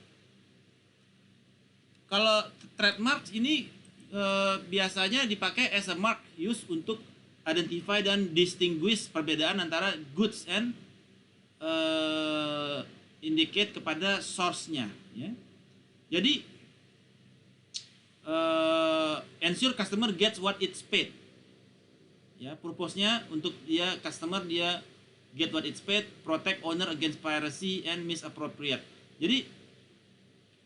Kalau trademark ini biasanya dipakai as a mark use untuk identify dan distinguish perbedaan antara goods and indicate kepada source-nya. Ya. Jadi ensure customer gets what it's paid. Ya, purpose-nya untuk customer get what it's paid, protect owner against piracy and misappropriate. Jadi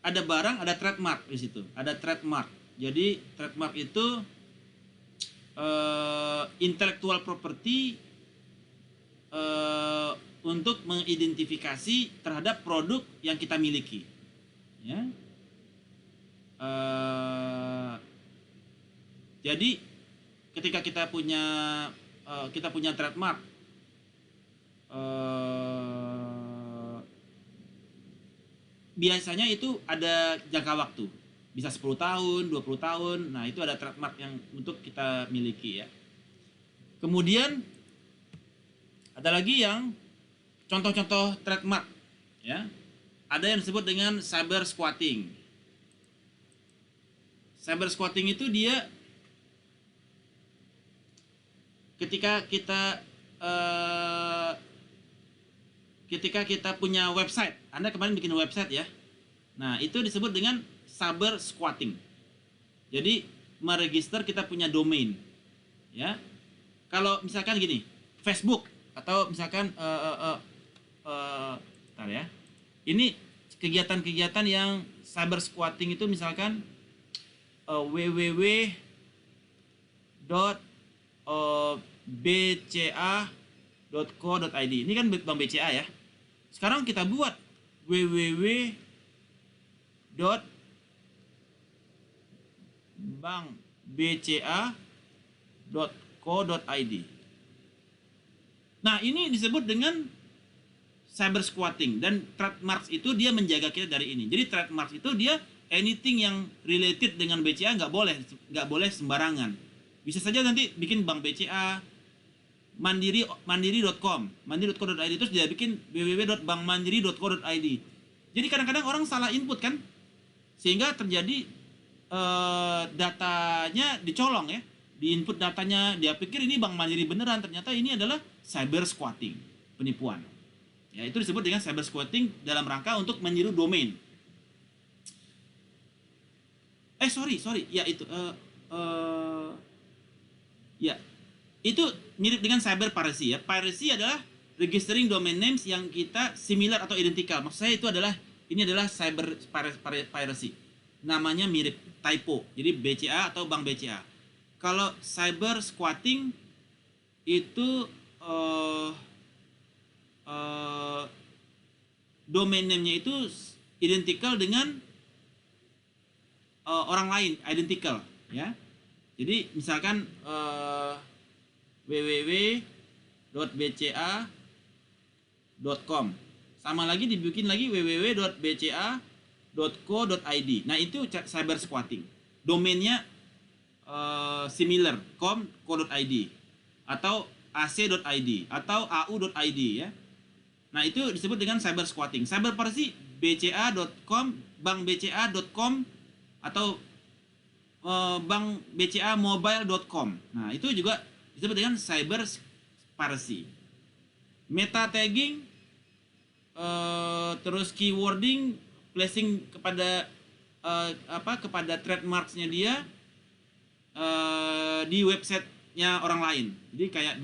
ada barang, ada trademark di situ. Ada trademark. Jadi trademark itu intellectual property untuk mengidentifikasi terhadap produk yang kita miliki. Ya. Jadi ketika kita punya trademark, biasanya itu ada jangka waktu, bisa 10 tahun, 20 tahun. Nah, itu ada trademark yang untuk kita miliki ya. Kemudian ada lagi yang contoh-contoh trademark ya. Ada yang disebut dengan cyber squatting. Cyber squatting itu dia ketika kita punya website, Anda kemarin bikin website ya. Nah, itu disebut dengan cyber squatting. Jadi, meregister kita punya domain. Ya. Kalau misalkan gini, Facebook atau misalkan bentar ya. Ini kegiatan-kegiatan yang cyber squatting itu misalkan www.bca.co.id. Ini kan Bank BCA ya. Sekarang kita buat www.bankbca.co.id. Nah, ini disebut dengan cyber squatting, dan trademarks itu dia menjaga kita dari ini. Jadi trademarks itu dia anything yang related dengan BCA nggak boleh sembarangan. Bisa saja nanti bikin Bank BCA, mandiri.com, mandiri.co.id, terus dia bikin www.bankmandiri.co.id. Jadi kadang-kadang orang salah input kan, sehingga terjadi datanya dicolong ya, di input datanya dia pikir ini Bank Mandiri beneran, ternyata ini adalah cyber squatting, penipuan. Ya, itu disebut dengan cyber squatting dalam rangka untuk meniru domain. Sorry, ya itu ya itu mirip dengan cyber piracy ya. Piracy adalah registering domain names yang kita similar atau identical. Maksud saya ini adalah cyber piracy. Namanya mirip, typo. Jadi BCA atau Bank BCA. Kalau cyber squatting itu domain name-nya itu identical dengan orang lain, identical ya. Jadi misalkan www.bca.com, sama lagi dibikin lagi www.bca.co.id. Nah, itu cyber squatting. Domainnya similar, co.id atau ac.id atau au.id ya. Nah, itu disebut dengan cyber squatting. Cyber piracy bca.com, bankbca.com atau bankbcamobile.com. Nah, itu juga disebut dengan cyber piracy. Meta tagging terus keywording, placing kepada kepada trademarksnya dia di websitenya orang lain. Jadi kayak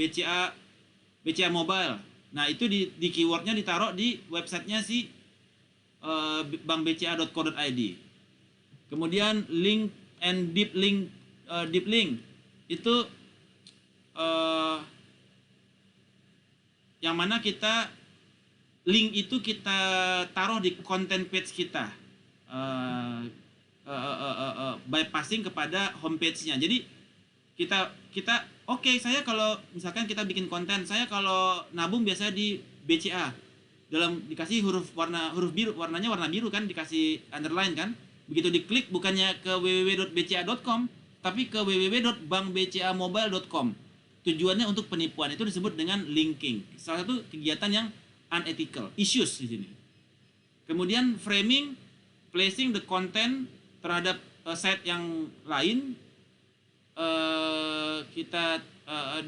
BCA Mobile. Nah itu di keywordnya ditaruh di websitenya si bankbca.co.id. Kemudian link and deep link itu yang mana link itu kita taruh di content page kita, bypassing kepada homepage-nya. Jadi kita oke, saya kalau misalkan kita bikin konten, saya kalau nabung biasanya di BCA, dikasih huruf biru, warnanya warna biru kan, dikasih underline kan. Begitu diklik bukannya ke www.bca.com tapi ke www.bankbcamobile.com. Tujuannya untuk penipuan, itu disebut dengan linking. Salah satu kegiatan yang unethical, issues di sini. Kemudian framing, placing the content terhadap site yang lain, kita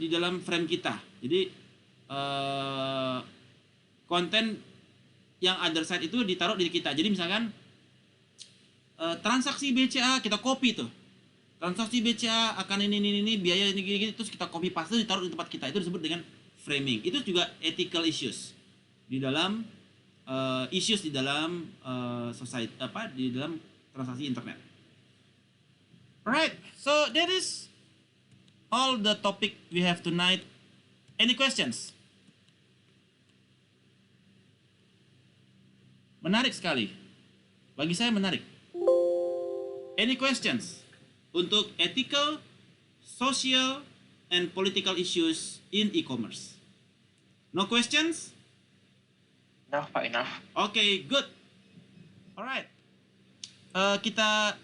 di dalam frame kita. Jadi konten yang other site itu ditaruh di kita. Jadi misalkan transaksi BCA kita copy tuh. Transaksi BCA akan ini biaya ini terus kita copy paste ditaruh di tempat kita. Itu disebut dengan framing. Itu juga ethical issues di dalam society, di dalam transaksi internet. Right. So that is all the topic we have tonight. Any questions? Menarik sekali. Bagi saya menarik. Any questions? Untuk ethical, social, and political issues in e-commerce. No questions? Enough, Pak, enough. Okay, good. Alright. Kita